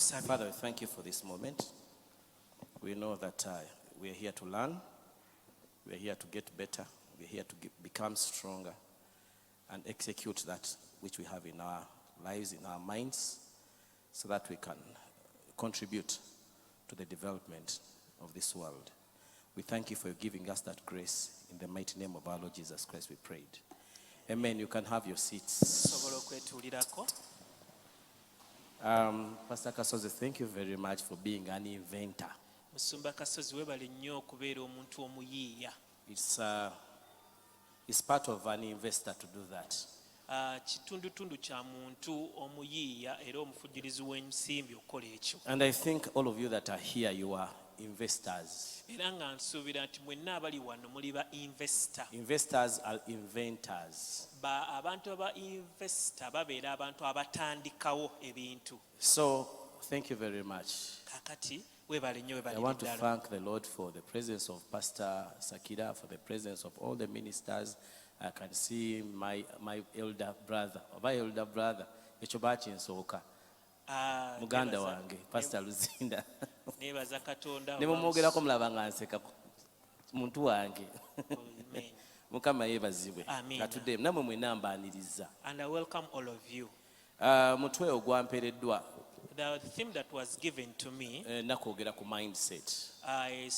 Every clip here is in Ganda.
Father, we thank you for this moment. We know that we are here to learn, we are here to get better, we are here to become stronger and execute that which we have in our lives, in our minds, so that we can contribute to the development of this world. We thank you for giving us that grace. In the mighty name of our Lord Jesus Christ, we prayed. Amen. You can have your seats. Pastor Kasozi, thank you very much for being an inventor. It's part of an investor to do that. And I think all of you that are here, you are investors. Investors are inventors. So, thank you very much. I want to thank the Lord for the presence of Pastor Sakira, for the presence of all the ministers. I can see my elder brother, Echobachi Nsoka, Muganda wange, Pastor Luzinda. Nemumwogerako mulaba nga nseka muntu wange. Mukama yeebazibwe. Katudde namwe mwenna mbaaniriza. And I welcome all of you. Mutwe ogwampereddwa. The theme that was given to me, nakwogera ku mindset. I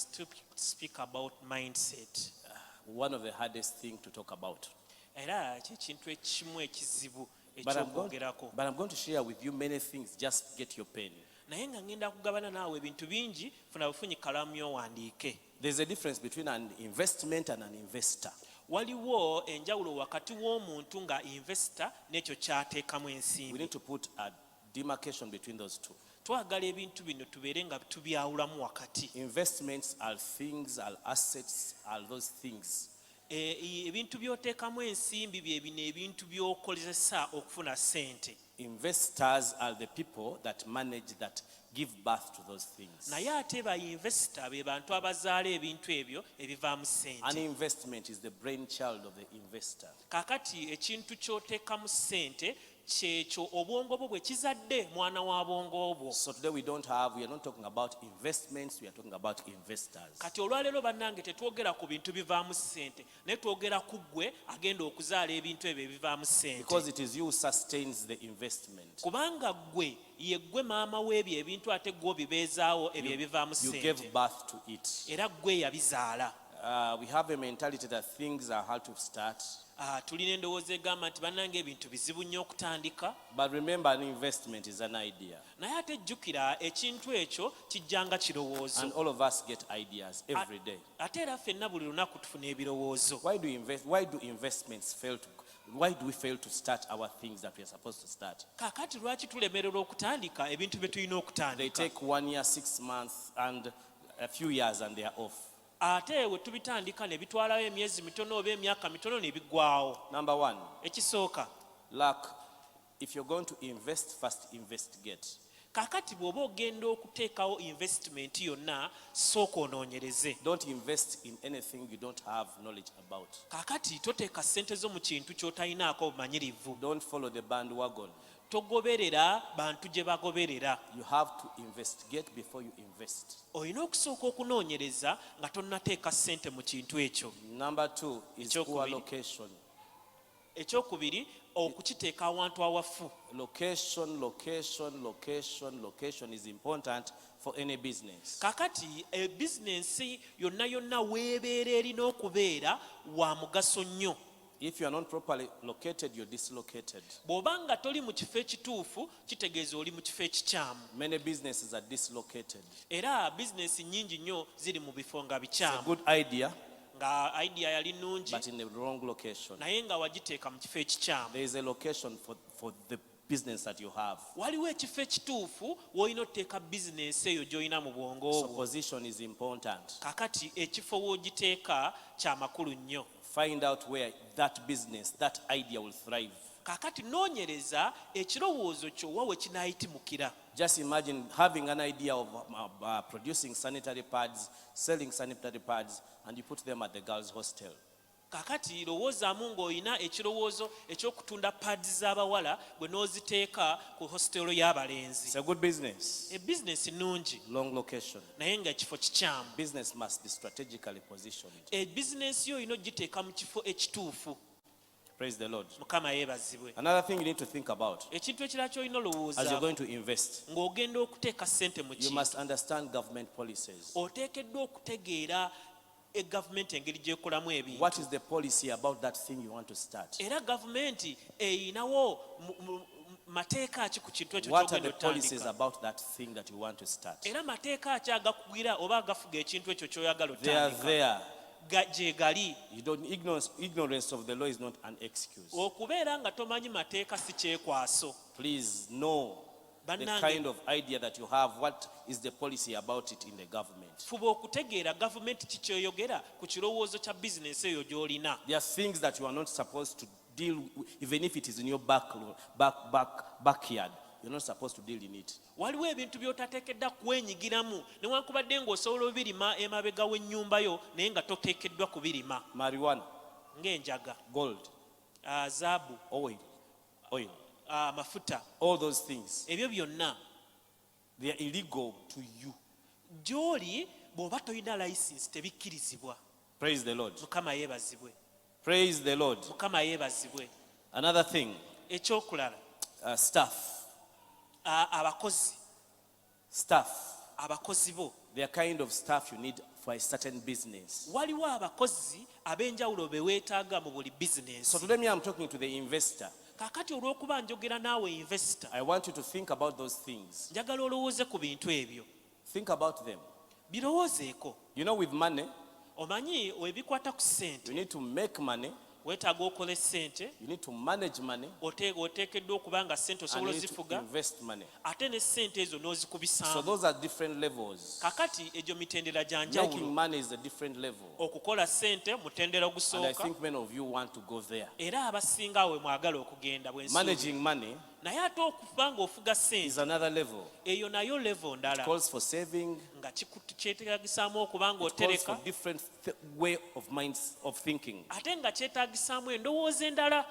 speak about mindset. One of the hardest things to talk about. But I'm going to share with you many things. Just get your pen. There's a difference between an investment and an investor. We need to put a demarcation between those two. Investments are things, are assets, are those things. Investors are the people that manage, that give birth to those things. An investment is the brainchild of the investor. So today we are not talking about investments, we are talking about investors. Because it is you who sustains the investment. You gave birth to it. We have a mentality that things are hard to start. But remember, an investment is an idea. And all of us get ideas every day. Why do invest? Why do investments fail to? Why do we fail to start our things that we are supposed to start? They take 1 year, 6 months, and a few years, and they are off. Number one, luck. If you're going to invest, first investigate. Don't invest in anything you don't have knowledge about. Don't follow the bandwagon. You have to investigate before you invest. Number two is poor location. Location is important for any business. If you are not properly located, you're dislocated. Many businesses are dislocated. It's a good idea, but in the wrong location. There is a location for the business that you have. So position is important. Find out where that business, that idea will thrive. Just imagine having an idea of producing sanitary pads, selling sanitary pads, and you put them at the girls' hostel. kakati lowoozaamu ng'olina ekirowoozo eky'okutunda pads z'abawala bwe n'oziteeka ku hositero y'abalenzi. It's a good business. Ebizinesi nnungi Long location. naye nga ekifo kikyamu. Business must be strategically positioned. Ebizinesi yo olina ogiteeka mu kifo ekituufu. Praise the Lord. Mukama yeebazibwe. Another thing you need to think about Ekintu ekirala ky'olina as you're olowooza going to invest, ng'ogenda okuteeka ssente mu you kintu, must understand government policies. oteekeddwa okutegeera gavumenti engeri gy'ekolamu ebintu. What is the policy about that thing you want to start? Era gavumenti eyinawo mateeka ki ku kintu ekyo What are ky'ogenda the policies otandika. about that thing that you want to start? Era mateeka ki agakugira oba agafuga ekintu ekyo ky'oyagala They are otandika. there. Gye gali. You don't ignorance of the law is not an excuse. Okubeera nga tomanyi mateeka si kyekwaso. Please know the Bannange, kind of idea that you have. What is the policy about it in the government? fuba okutegeera gavumenti ki ky'eyogera ku kirowoozo kya bizinesi eyo gy'olina. There are things that you are not supposed to deal with, even if it is in your backyard. You're not supposed to deal in it. Waliwo ebintu by'otateekeddwa kwenyigiramu newankubadde ng'osobola obirima emabega w'ennyumba yo naye nga toteekeddwa kubirima. Marijuana, Ng'enjaga, gold, zaabu, oil, amafuta, all those things, ebyo byonna they are illegal to you. gy'oli bw'oba tolina layisinsi tebikkirizibwa. Praise the Lord. Mukama yeebazibwe. Praise the Lord. Mukama yeebazibwe. Another thing, Ekyokulala, staff. abakozi bo. They are kind of staff you need for a certain business. Waliwo abakozi ab'enjawulo be weetaaga mu buli So bizinensi. today me I'm talking to the investor. Kaakati olw'okuba njogera naawe investor, I want you to think about those things. njagala olowooze ku bintu ebyo. Think about them. Birowoozeeko. You know, with money, Omanyi ebikwata ku ssente, you need to make money, weetaaga okole ssente, you need to manage money, oteekeddwa okuba nga ssente and osobola you need to ozifuga, invest money. ate ne ssente ezo So n'ozikubisaamu. those are different levels. Kakati egyo mitendera gya Making njawulo. money is a different level. Okukola ssente mutendera And I ogusooka, think many of you want to go there. era abasinga awe mwagala okugenda bwe nsuubira. Managing money Naye ate okuba ng'ofuga is ssente, another level. eyo nayo level It ndala, calls for saving. nga kyetaagisaamu okuba It calls ng'otereka, for different way of minds of thinking. ate nga kyetaagisaamu endowooza endala,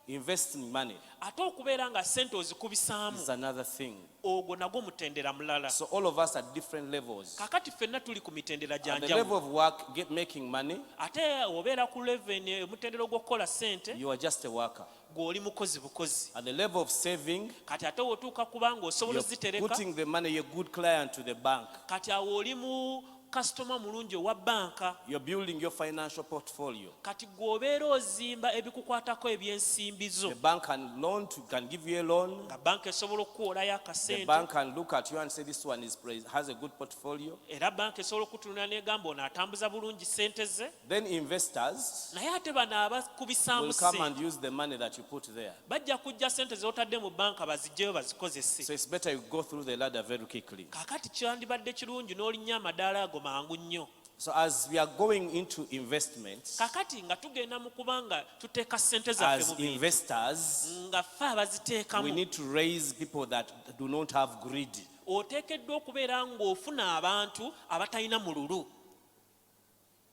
Investing money ate okubeera nga ssente ozikubisaamu, is another thing. ogwo nagwo mutendera mulala. So all of us at different levels. Kakati ffenna tuli ku mitendera gya At the level njawulo, of work, making money, ate obeera ku leven omutendera ogw'okukola ssente, you are just a worker. gw'oli mukozi bukozi. At the level of saving, Kati ate wotuuka kuba ng'osobola you're ozitereka, putting the money, you're a good client to the bank. kati awo oli mu kasitoma mulungi owa banka. You're building your financial portfolio. Kati gw'obeera ozimba ebikukwatako ebyensimbi zo, The bank can give you a loan. nga banka esobola okukuwolayo The akasente, bank can look at you and say this one has a good portfolio. era banka esobola okutunula n'egamba ono atambuza bulungi ssente ze. Then investors Naye ate bano abakubisaamu will come ssente and use the money that you put there. bajja kujja ssente z'otadde mu banka baziggyeyo bazikozese. So it's better you go through the ladder very quickly. Kaakati kyandibadde kirungi n'olinnya amadaala ago mangu nnyo. So as we are going into investments, Kaakati nga tugenda mu kuba nga tuteeka ssente zaffe as mu bintu, investors, nga ffe we abaziteekamu, need to raise people that do not have greed. oteekeddwa okubeera ng'ofuna abantu abatalina mululu.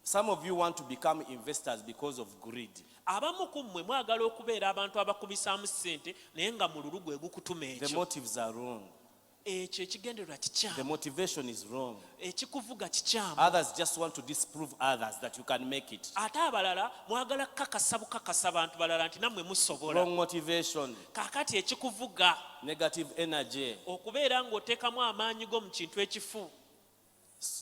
Some of you want to become investors because of greed. Abamu ku mmwe mwagala okubeera abantu abakubisaamu ssente naye nga mululu gwe gukutuma The ekyo. motives are wrong. Ekyo ekigendererwa The kikyamu, motivation is wrong. ekikuvuga kikyamu. Others just want to disprove others that you can make it. Ate abalala mwagala kukakasa bukakasa bantu balala nti nammwe musobola. Wrong motivation, Kaakati ekikuvuga negative energy. okubeera ng'oteekamu amaanyi go mu kintu ekifu,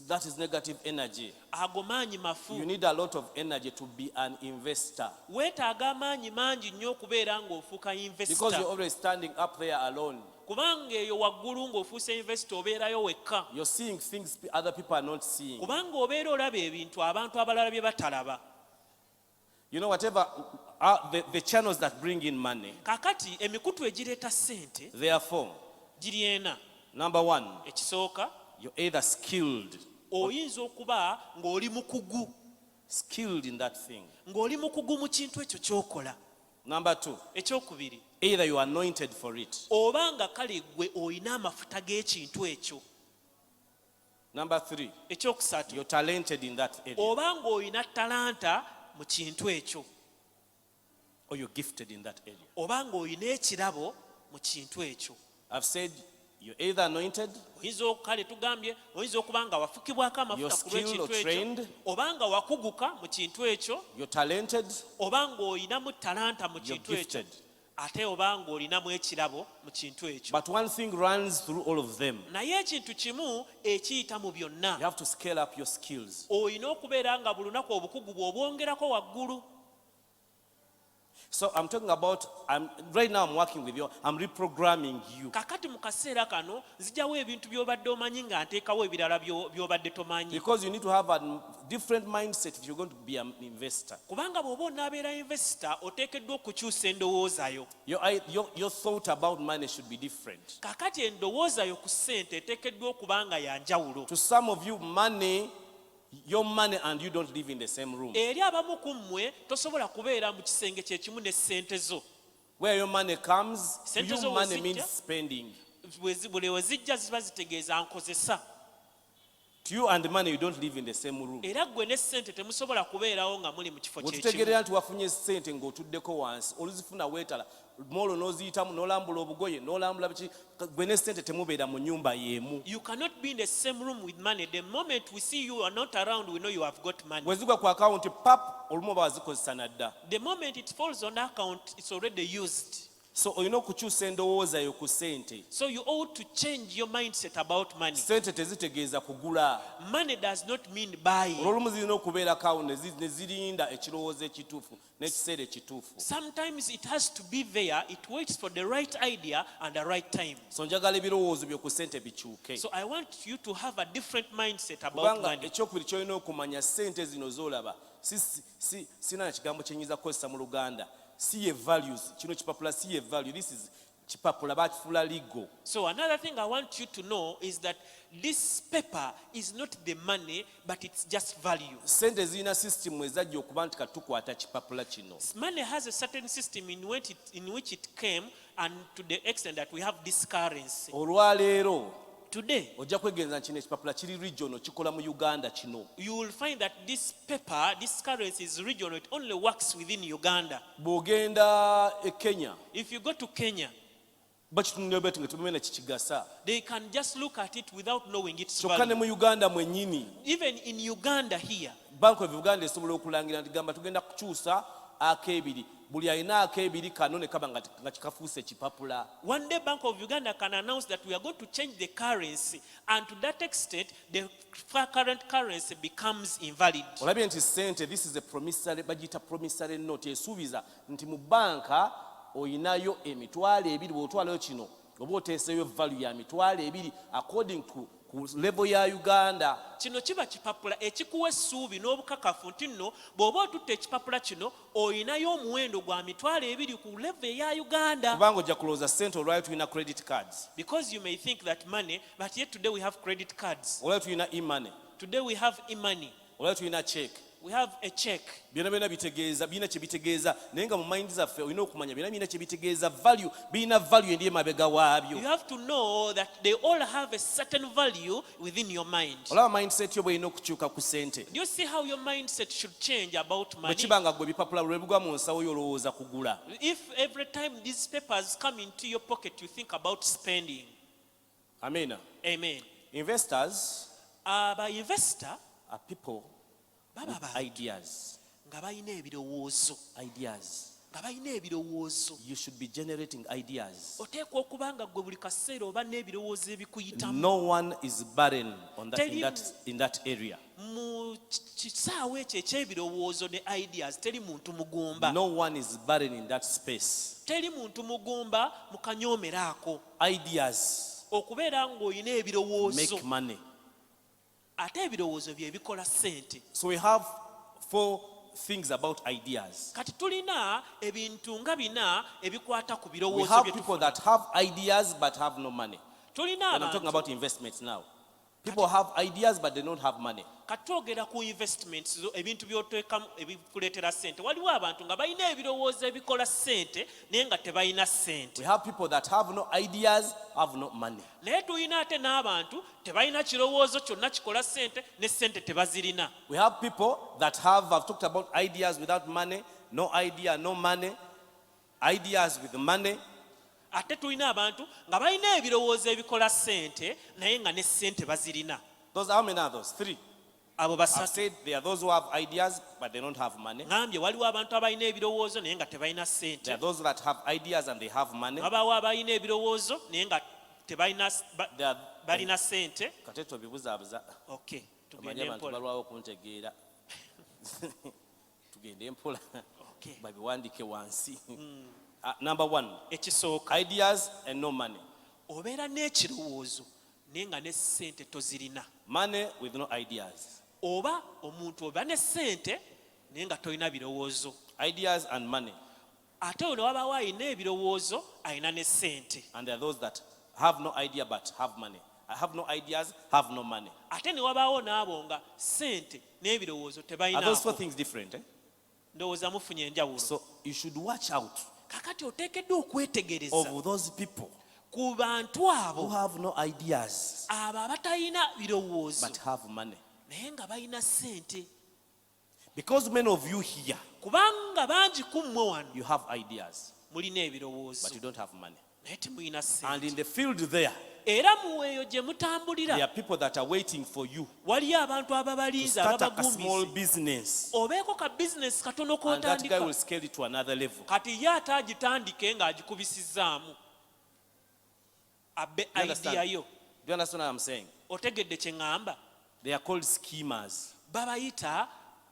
That is negative energy. ago maanyi mafu. You need a lot of energy to be an investor. Weetaaga amaanyi mangi nnyo okubeera ng'ofuuka Because you're investor, always standing up there alone. kubanga eyo waggulu ng'ofuuse investor obeerayo wekka, You're seeing things other people are not seeing. kubanga obeera olaba ebintu abantu abalala bye batalaba. You know, whatever, the channels that bring in money, Kaakati emikutu egireeta ssente therefore, giri ena. number one, Ekisooka, you're either skilled oyinza okuba ng'oli in that thing. ng'oli mukugu mu kintu ekyo ky'okola. Number two, Ekyokubiri, either you are anointed for it. oba nga kale gwe olina amafuta g'ekintu ekyo. Number three, Ekyokusatu, you're talented in that area. oba ng'olina talanta mu kintu ekyo or you're gifted in that area. oba ng'olina ekirabo mu kintu ekyo. I've said you're either anointed, Oyinza kale tugambye oyinza okuba nga wafukibwako you're amafuta ku skilled or lw'ekintu ekyo trained, oba nga wakuguka mu kintu ekyo you're talented, oba ng'olinamu talanta mu you're kintu ekyo gifted. ate oba ng'olinamu ekirabo mu kintu ekyo. But one thing runs through all of them. Naye ekintu kimu ekiyita mu byonna, You have to scale up your skills. olina okubeera nga buli lunaku obukugu bw'obwongerako waggulu. So I'm talking about, right now I'm working with you, I'm reprogramming you. Kakati mu kaseera kano nzijawo ebintu by'obadde omanyi nga nteekawo ebirala by'obadde tomanyi. Because you need to have a different mindset if you're going to be an investor. Kubanga bw'oba onaabeera investor oteekeddwa okukyusa endowooza yo. Your thought about money should be different. Kakati endowooza yo ku ssente eteekeddwa okuba nga ya njawulo. To some of you, your money and you don't live in the same room. Eri abamu ku mmwe tosobola kubeera mu kisenge kye kimu ne ssente zo. Where your money comes, to Sente you zo money wezijja? means spending. Buli we zijja ziba zitegeeza nkozesa. To you and the money, you don't live in the same room. Era ggwe ne ssente temusobola kubeerawo nga muli mu kifo kye kimu. Otutegeerera nti wafunye ssente ng'otuddeko wansi oluzifuna weetala molo n'oziyitamu n'olambula obugoye n'olambula biki gwe ne ssente temubeera mu nnyumba y'emu. You cannot be in the same room with money. The moment we see you are not around, we know you have got money. Bwe zigwa ku akawunti pap olumu oba wazikozesa nadda. The moment it falls on account, it's already used. So olina okukyusa endowooza yo ku ssente. So you ought to change your mindset about money. Ssente tezitegeeza kugula. Money does not mean buying. Olwolumu zirina okubeera akawunti ne zirinda ekirowoozo ekituufu n'ekiseera ekituufu. Sometimes it has to be there. It waits for the right idea and the right time. So njagala ebirowoozo byo ku ssente bikyuke. So I want you to have a different mindset about Kubanga money. ekyokubiri ky'olina okumanya ssente zino z'olaba sina na kigambo kye nnyinza kukozesa mu Luganda. Si ye values, kino kipapula si ye value. This is kipapula bakifuula legal. So another thing I want you to know is that this paper is not the money, but it's just value. Ssente zirina system ezajja okuba nti katukwata kipapula kino. Money has a certain system in which it came, and to the extent that we have this currency. Olwaleero Today, ojja kwegenza nti kino ekipapula kiri regional kikola mu Uganda kino. you will find that this paper, this currency is regional. It only works within Uganda. Bw'ogenda e Kenya If you go to Kenya, bakitunulira bweti nga temumenye kikigasa. they can just look at it without knowing its Kyokka ne value. mu Uganda mwennyini Even in Uganda here, Bank of Uganda esobola okulangira nti gamba tugenda kukyusa ak'ebiri. Buli alina ak'ebiri kano ne kaba nga kikafuuse ekipapula. one day Bank of Uganda can announce that we are going to change the currency, and to that extent, the current currency becomes invalid. Olabye nti ssente, this is a promissory, bagiyita promissory note, esuubiza nti mu banka oyinayo emitwalo ebiri bw'otwalayo kino oba oteeseyo value ya mitwalo ebiri according to ku level ya Uganda. Kino kiba kipapula ekikuwa essuubi n'obukakafu nti nno bw'oba otutte ekipapula kino oyinayo omuwendo gwa mitwalo ebiri ku level eya Uganda. Kubanga ojja kulowooza ssente olwayo tulina credit cards, Because you may think that money, but yet today we have credit cards. olwayo tulina e-money, Today we have e-money. olwayo tulina check. We have a check. Byonna byonna bitegeeza birina kye bitegeeza naye nga mu mind zaffe olina okumanya byonna birina kye bitegeeza value birina value eri emabega waabyo. You have to know that they all have a certain value within your mind. Olaba mindset yo bw'erina okukyuka ku ssente. Do you see how your mindset should change about Bwe money? kiba nga ggwe ebipapula lwe bigwa mu nsawo yo olowooza kugula. If every time these papers come into your pocket, you think about spending. Amen. Amen. Investors By investor, are people baba with bantu ideas. nga balina ebirowoozo. Ideas. Nga balina ebirowoozo. You should be generating ideas. Oteekwa okuba nga ggwe buli kaseera oba n'ebirowoozo ebikuyitamu. No one is barren in that area. Mu kisaawe ekyo eky'ebirowoozo ne ideas teri muntu mugumba. No one is barren in that space. Teri muntu mugumba mu kanyoomero ako. Ideas Okubeera ng'olina ebirowoozo. make money. Ate ebirowoozo bye bikola ssente. So we have 4 things about ideas. Kati tulina ebintu nga bina ebikwata ku We birowoozo have bye people tufuna. that have ideas but have no money. Tulina When I'm talking abantu about investments now. People have ideas but they don't have money. Katwogera ku investments ebintu by'oteekamu ebikuleetera ssente. Waliwo abantu nga balina ebirowoozo ebikola ssente naye nga tebalina ssente. We have people that have no ideas, have no money. Naye tulina ate n'abantu tebalina kirowoozo kyonna kikola ssente ne ssente tebazirina. We have people that I've talked about ideas without money, no idea, no money, ideas with money. Ate tulina abantu nga balina ebirowoozo ebikola ssente naye nga ne ssente bazirina. Those, how many are those? 3. Abo I've basatu. said there are those who have ideas but they don't have money. Ngambye waliwo abantu abalina ebirowoozo naye nga tebalina There ssente. are those that have ideas and they have money. Wabaawo abalina ebirowoozo naye nga tebalina There are, balina ssente. kateto bibuzaabuza. Okay, Omanyi tugende abantu mpola. balwawo okuntegeera. Tugende mpola. Okay. Babiwandiike wansi. Number 1, Ekisooka, ideas and no money. obeera n'ekirowoozo naye nga ne ssente tozirina. Money with no ideas. Oba omuntu oba ne ssente naye nga tolina birowoozo. Ideas and money. Ate ono wabaawo alina ebirowoozo alina ne ssente. And there are those that have no idea but have money. I have no ideas, have no money. Ate ne wabaawo n'abo nga ssente n'ebirowoozo Are those 4 tebalinaako. things different? Ndowooza mufunye enjawulo. So you should watch out Kakati oteekeddwa okwetegereza of those people ku bantu who abo have no ideas abo abatalina birowoozo but have money. naye nga balina ssente. Because many of you here, Kubanga bangi ku mmwe wano you have ideas mulina ebirowoozo but you don't have money. naye temulina And in ssente. the field there, Era muweeyo gye there mutambulira are people that are waiting for you waliyo abantu to ababalinze start a small ababagumizi. business. Obeeko ka bizinesi katono And that guy will k'otandika scale it to another level. kati ye ate agitandike ng'agikubisizzaamu abbe You understand? idea yo. Do you understand what I'm saying? Otegedde kye ŋŋamba? They are called schemers. Babayita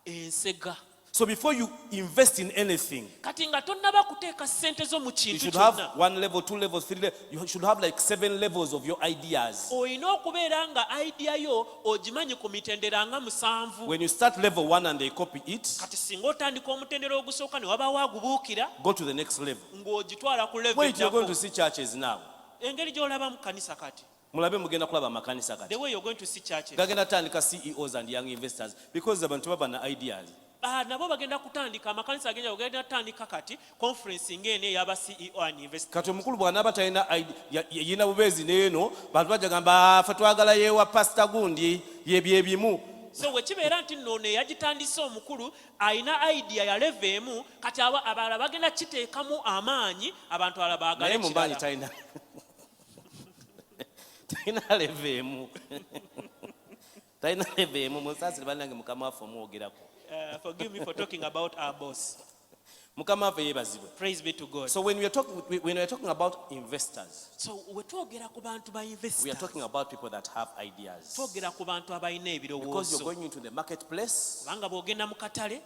ensega. So before you invest in anything, Kati nga tonnaba kuteeka ssente zo mu you kintu should have kyonna 1 level, 2 levels, 3 levels. You should have like 7 levels of your ideas. olina okubeera nga idea yo ogimanyi ku mitendera nga 7. When you start level 1 and they copy it, Kati singa otandika omutendera ogusooka ne wabaawo agubuukira go to the next level. ng'ogitwala ku level Wait, you're going to ejjako. see churches now. Engeri gy'olaba mu kanisa kati. Mulabe mugenda kulaba amakanisa The kati. way you're going to see churches. Gagenda tandika CEOs and young investors because abantu baba na ideas. Nabo bagenda kutandika amakanisa agenda ogenda tandika kati conference ng'eno ey'aba CEO and investors. Kati omukulu bw'anaaba talina yina bubeezi n'eno bantu bajja gamba ffe twagala yeewa pasita gundi yebyebimu. So wekibeera nti nno ono eyagitandise omukulu alina idea ya level emu kati abalala bagenda kiteekamu amaanyi abantu abalala Naye baagale mu mbanyi kirala. talina talina leve emu. Talina leve emu musaasire bannange mukama waffe omwogerako. Forgive me for talking about our boss. Mukama waffe yeebazibwe. Praise be to God. So when we are talking about investors, So we twogera ku bantu ba we are investors. talking about people that have ideas. Twogera ku bantu abalina Because ebirowoozo. you're going into the marketplace, Kubanga bw'ogenda mu katale,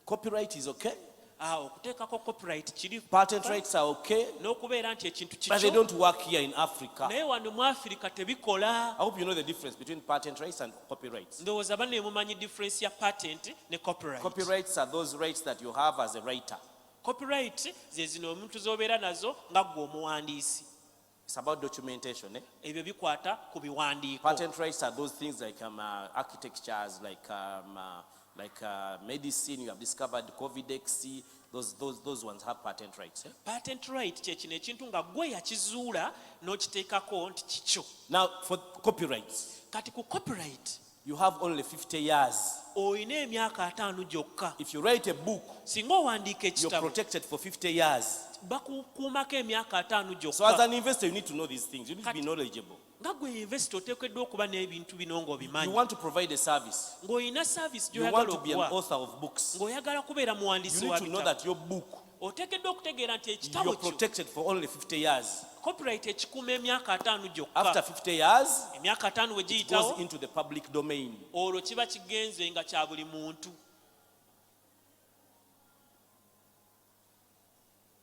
copyright is okay, okuteekako copyright kiri. patent rights are okay, N'okubeera nti ekintu but they kikyo. don't work here in Africa. Naye wano mu Afirika tebikola. I hope you know the difference between patent rights and copyrights. Ndowooza banne mumanyi difference ya patent ne copyright. Copyrights are those rights that you have as a writer. Copyright ze zino omuntu z'obeera nazo nga ggwe omuwandiisi. It's about documentation. Ebyo bikwata ku biwandiiko. Patent rights are those things like architectures, like medicine. You have discovered Covidex. Those ones have patent rights. Patent right kye kino ekintu nga ggwe yakizuula n'okiteekako nti kikyo. Now, for copyrights, Kati ku copyright you have only 50 years. olina emyaka 5 gyokka. If you write a book, Singa owandiika you're ekitabo protected for 50 years. bakukuumako emyaka 5 So as gyokka. an investor, you need to know these things. You need to be knowledgeable. Nga ggwe investor oteekeddwa okuba n'ebintu bino You ng'obimanyi. want to provide a service. Ng'olina service You want gy'oyagala to be an okuwa. author of books. Ng'oyagala kubeera You muwandiisi wa need to know bitabo. that your book, Oteekeddwa okutegeera nti ekitabo you're kyo protected for only 50 years. copyright ekikuuma emyaka 5 After gyokka. 50 years, Emyaka 5 we it goes giyitawo into the public domain. olwo kiba kigenze nga kya buli muntu.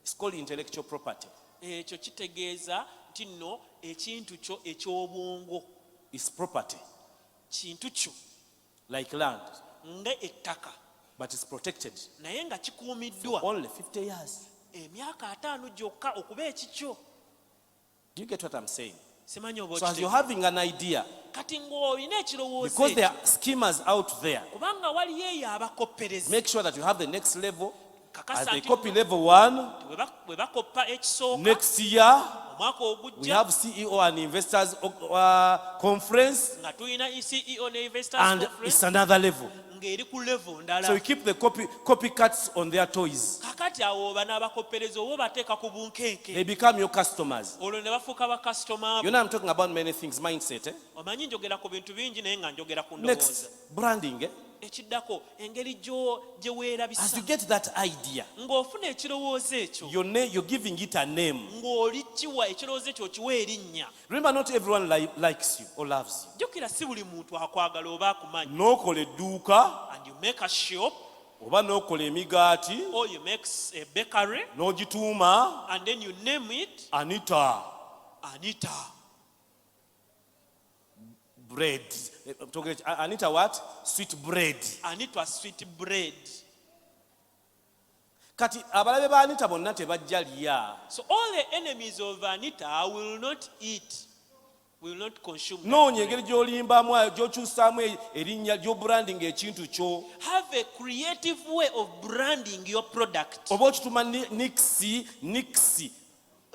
It's called intellectual property. Ekyo kitegeeza nti nno ekintu kyo eky'obwongo, It's property, kintu kyo like land, nga ettaka but it's protected naye nga kikuumiddwa only 50 years. emyaka 5 gyokka okuba ekikyo. Do you get what I'm saying? simanyi oba So as you're okitegeera. having an idea, Kati ng'olina ekirowoozo because there ekyo, are schemers out there, kubanga waliyo eyo abakopperezi, make sure that you have the next level. As kakasa they nti copy level 1, bwe bakoppa ekisooka next year omwaka we ogujja have CEO and investors conference, nga tulina CEO ne investors and conference it's another level. ng'eri ku level So ndala. we keep the copycats on their toys. Kakati awo oba n'abakopperezi oba bateeka ku bunkenke, They become your customers. olwo ne bafuuka bakasitoma You abo. know, I'm talking about many things, mindset. Omanyi njogera ku bintu bingi naye nga njogera ku ndowooza. Next, branding. Ekiddako engeri gye weerabisa, As you get that idea, ng'ofuna ekirowoozo ekyo, you're giving it a name. ng'oli kiwa ekirowoozo ekyo okiwa erinnya. Remember, not everyone likes you or loves Jjukira si buli muntu akwagala oba akumanyi. you. N'okola edduuka, And you make a shop oba n'okola emigaati, or you make a bakery n'ogituuma and then you name it Anita Anita. bread. Anita what? Sweet bread. Anita sweet bread. Kati abalabe ba Anita bonna tebajja lya. So all the enemies of Anita will not eat, will not consume that Noonya bread. engeri gy'olimbamu, gy'okyusaamu erinnya, gy'obranding ekintu kyo. Have a creative way of branding your product. Oba okituma Nixie,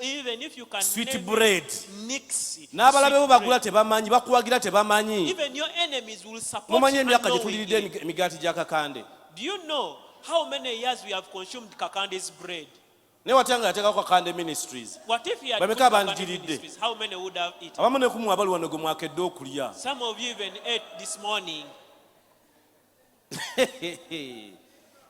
Even if you can sweet name bread. it Nixie, N'abalabe bo sweet bagula bread. tebamanyi, bakuwagira tebamanyi. Even your enemies will support Mumanyi you emyaka gye unknowingly. tuliridde emigaati gya kakande. Do you know how many years we have consumed Kakande's bread? Naye watya nga yateekako Kakande Ministries. What if you had Bameka put Kakande abanjiridde? Ministries? How many would have eaten? Abamu ne kumu abali wano gwe mwakedde okulya. Some of you even ate this morning.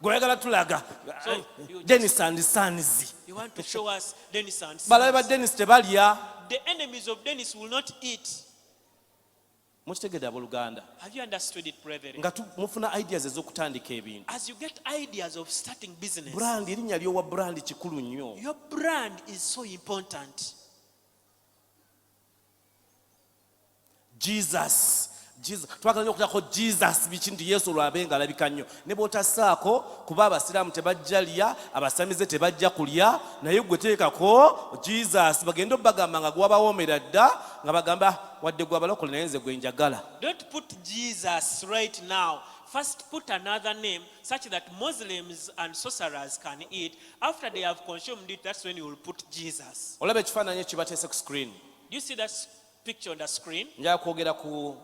Gwe oyagala tulaga. So, you Denis and Sons. You want to show us Dennis and Balabe ba Sons. Denis tebalya. The enemies of Dennis will not eat. Mukitegedde abooluganda. Have you understood it, brethren? Nga mufuna ideas ez'okutandika ebintu. As you get ideas of starting business, Brand, erinnya ly'owa brand kikulu nnyo. your brand is so important. Jesus. Twagala nnyo okuteekako Jesus biki nti Yesu olwabe nga alabika nnyo. Ne bw'otassaako kuba abasiraamu tebajja lya, abasamize tebajja kulya, naye gwe teekako Jesus. Bagenda obbagamba nga gwabawoomera dda, nga bagamba wadde gwe abalokole naye nze gwe njagala. Don't put Jesus right now. First put another name such that Muslims and sorcerers can eat. After they have consumed it, that's when you will put Jesus. Olaba ekifaananyi ekibateese ku screen. Do you see that picture on the screen? Njala kwogera ku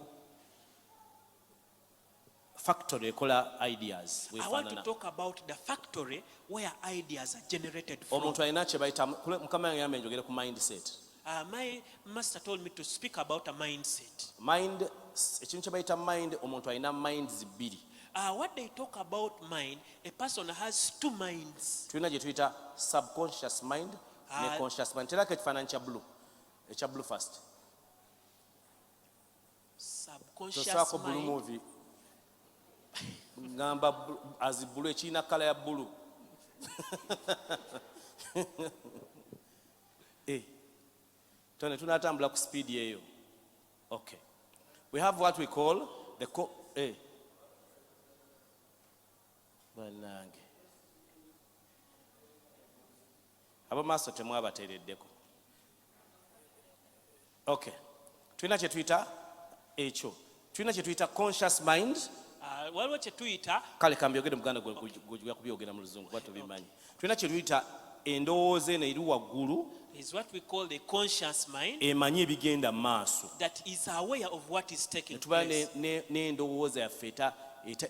factory ekola ideas. I want to talk about the factory where ideas are generated from. Omuntu alina kye bayita, mukama yange yambe njogere ku mindset. My master told me to speak about a mindset. Mind, ekintu kye bayita mind, omuntu alina minds bbiri. What they talk about mind, a person has two minds. Tulina gye tuyita subconscious mind ne conscious mind. Terako ekifaananyi kya blue. Ekya blue first. Subconscious Tosaako blue mind. movie. Ngamba as blue ekirina kala ya blue. Tone tunatambula ku speed eyo. Okay. We have what we call the Banange. Abamaaso temwabateereddeko. Okay. Tulina kye tuyita ekyo. Tulina kye tuyita conscious mind. Waliwo kye tuyita Kale kambyogere muganda gwe kubyogera mu luzungu kuba tobimanyi. Tulina kye tuyita endowooza eno eri waggulu is what we call the conscious mind emanyi ebigenda mu maaso. that is aware of what is taking Tuba place. n'endowooza yaffe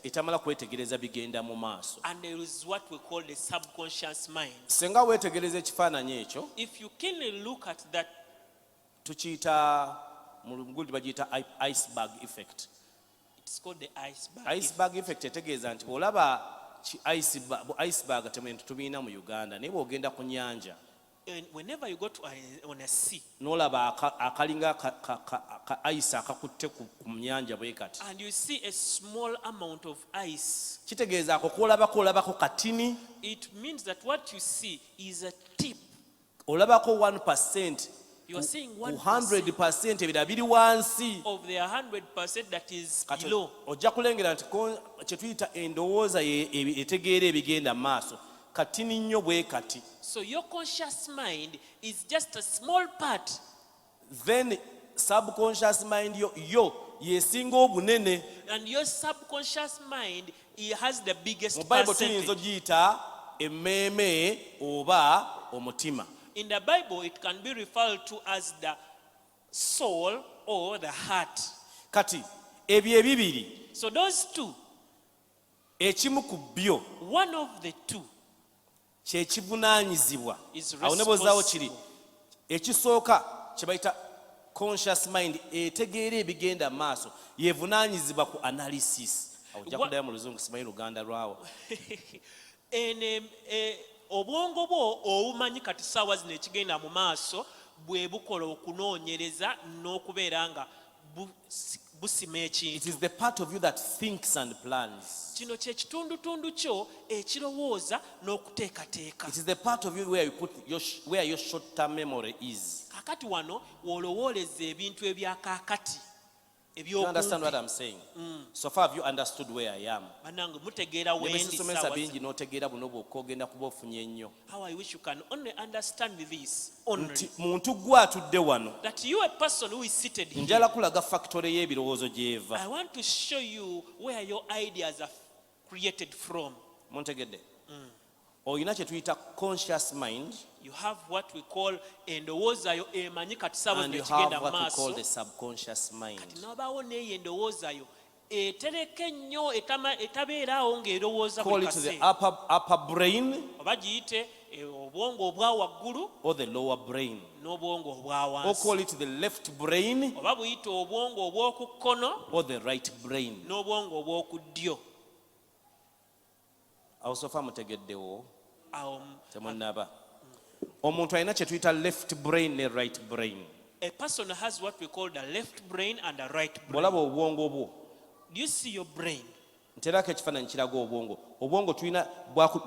etamala kwetegereza bigenda mu maaso. And there is what we call the subconscious mind. Senga weetegereza ekifaananyi ekyo, If you keenly look at that, tukiyita mu lugulu bagiyita iceberg effect. it's called the iceberg. Iceberg effect etegeeza nti bw'olaba iceberg tetubiina mu Uganda naye bw'ogenda ku nnyanja And whenever you go to on a sea n'olaba akalinga ka ice akakutte ku nnyanja bwe kati, and you see a small amount of ice, kitegeeza ako olabako katini, it means that what you see is a tip. olabako 1%. You are seeing 100% 1% ebirala biri wansi. of the 100% that is Kati below. ojja kulengera nti kye tuyita endowooza etegeera ebigenda mu maaso katini nnyo bwe kati. So your conscious mind is just a small part. Then subconscious mind yo yesinga obunene. And your subconscious mind, it has the biggest Mu Bible tuyinza percentage. ogiyita emmeeme oba omutima. In the Bible, it can be referred to as the soul or the heart. Kati ebyo ebibiri So those two, ekimu ku byo one of the two kye kivunaanyizibwa. is Awo ne bwozaawo responsible. kiri ekisooka kye bayita conscious mind etegeera ebigenda mu maaso yevunaanyizibwa ku analysis. Awo ojja kuddayo mu luzungu simanyi luganda lwawo. Obwongo bwo obumanyi kati ssaawa zino ekigenda mu maaso bwe bukola okunoonyereza n'okubeera nga busima It ekintu. is the part of you that thinks and plans. Kino kye kitundutundu kyo ekirowooza n'okuteekateeka. It is the part of you where you put where your short-term memory is. Kakati wano w'olowooleza ebintu ebyakaakati You understand what I'm saying? So far have you understood where I am? bannange mutegeera wendi Nebwesisomesa ssaawa bingi zino. n'otegeera buno bwokka ogenda kuba ofunye ennyo. How I wish you can only understand this only. Nti muntu gwe atudde wano That you, a person who is seated here, njala kulaga factory y'ebirowoozo gy'eva. I want to show you where your ideas are created from. Muntegedde? Olina kye tuyita conscious mind You have what we call endowooza yo emanyi kati ssaawa and zino you ekigenda have mu what we call maaso. the subconscious mind. N'obaawo n'eyo endowooza yo etereka ennyo etabeeraawo ng'erowooza Call buli it the kaseera. upper brain Oba giyite obwongo obwa waggulu or the lower brain. n'obwongo obwa Or wansi. call it the left brain Oba buyite obwongo obw'oku kkono or the right brain. n'obwongo obw'oku ddyo. Awo sofa mutegeddewo Awo temunnaba. Omuntu alina kye tuyita left brain ne right brain. a person has what we call the left brain and the right brain. Bw'olaba obwongo bwo Do you see your brain? nteerako ekifaananyi kiraga obwongo. Obwongo tulina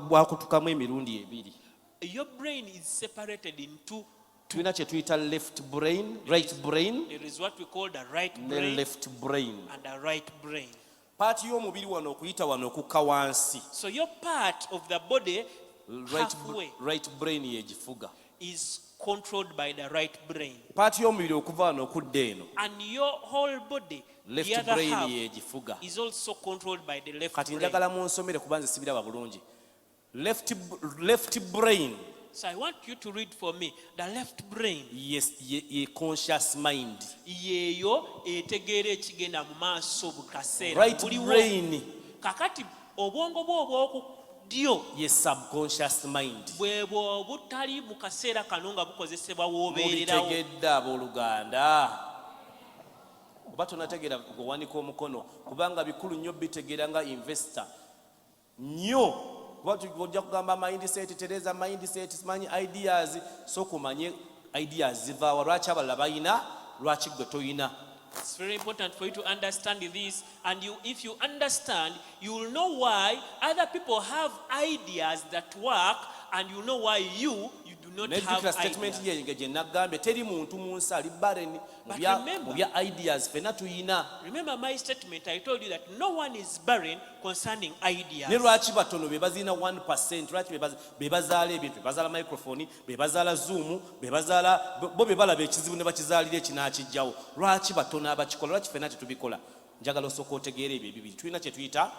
bwakutukamu emirundi ebiri. Your brain is separated in two. Tulina kye tuyita left brain, right brain There is what we call the right ne brain left brain. and the right brain. Paati y'omubiri wano okuyita wano okukka wansi. So your part of the body halfway Right brain yegifuga. is controlled by the right brain. Paati y'omubiri okuva wano okudda eno And your whole body, the left other brain half, yegifuga. is also controlled by the left Kati brain. njagala munsomere kuba nze sibiraba bulungi. Left brain So I want you to read for me. The left brain, yes, ye conscious mind. yeeyo etegeera ekigenda mu maaso buli kaseera. Right Buliwo. brain Kakati obwongo bwo obw'oku ddyo ye subconscious mind. bwe bwo butali mu kaseera kano nga bukozesebwa w'obeererawo. Mubitegedde abooluganda. Oba tonategeera gwewanika omukono kubanga bikulu nnyo bitegeera nga investor nnyo. Kuba ojja kugamba mindset, Tereza mindset, simanyi ideas, so kumanye ideas zivaawa. Lwaki abalala bayina, lwaki gwe toyina? It's very important for you to understand this, and if you understand, you will know why other people have ideas that work, and you know why you do not have Nejjukira statement ideas. ye gye nagambye teri muntu mu nsi ali barren mu bya ideas ffenna tuyina. Remember my statement, I told you that no one is barren concerning ideas. Ne lwaki batono be bazina 1%, lwaki be bazaala ebintu, be bazaala microphone, be bazaala zoom, be bazaala bo be balaba ekizibu ne bakizaalira ekinaakijjawo. Lwaki batono abakikola, lwaki ffenna tetubikola? Njagala osooka otegeera ebyo ebibiri. Tulina kye tuyita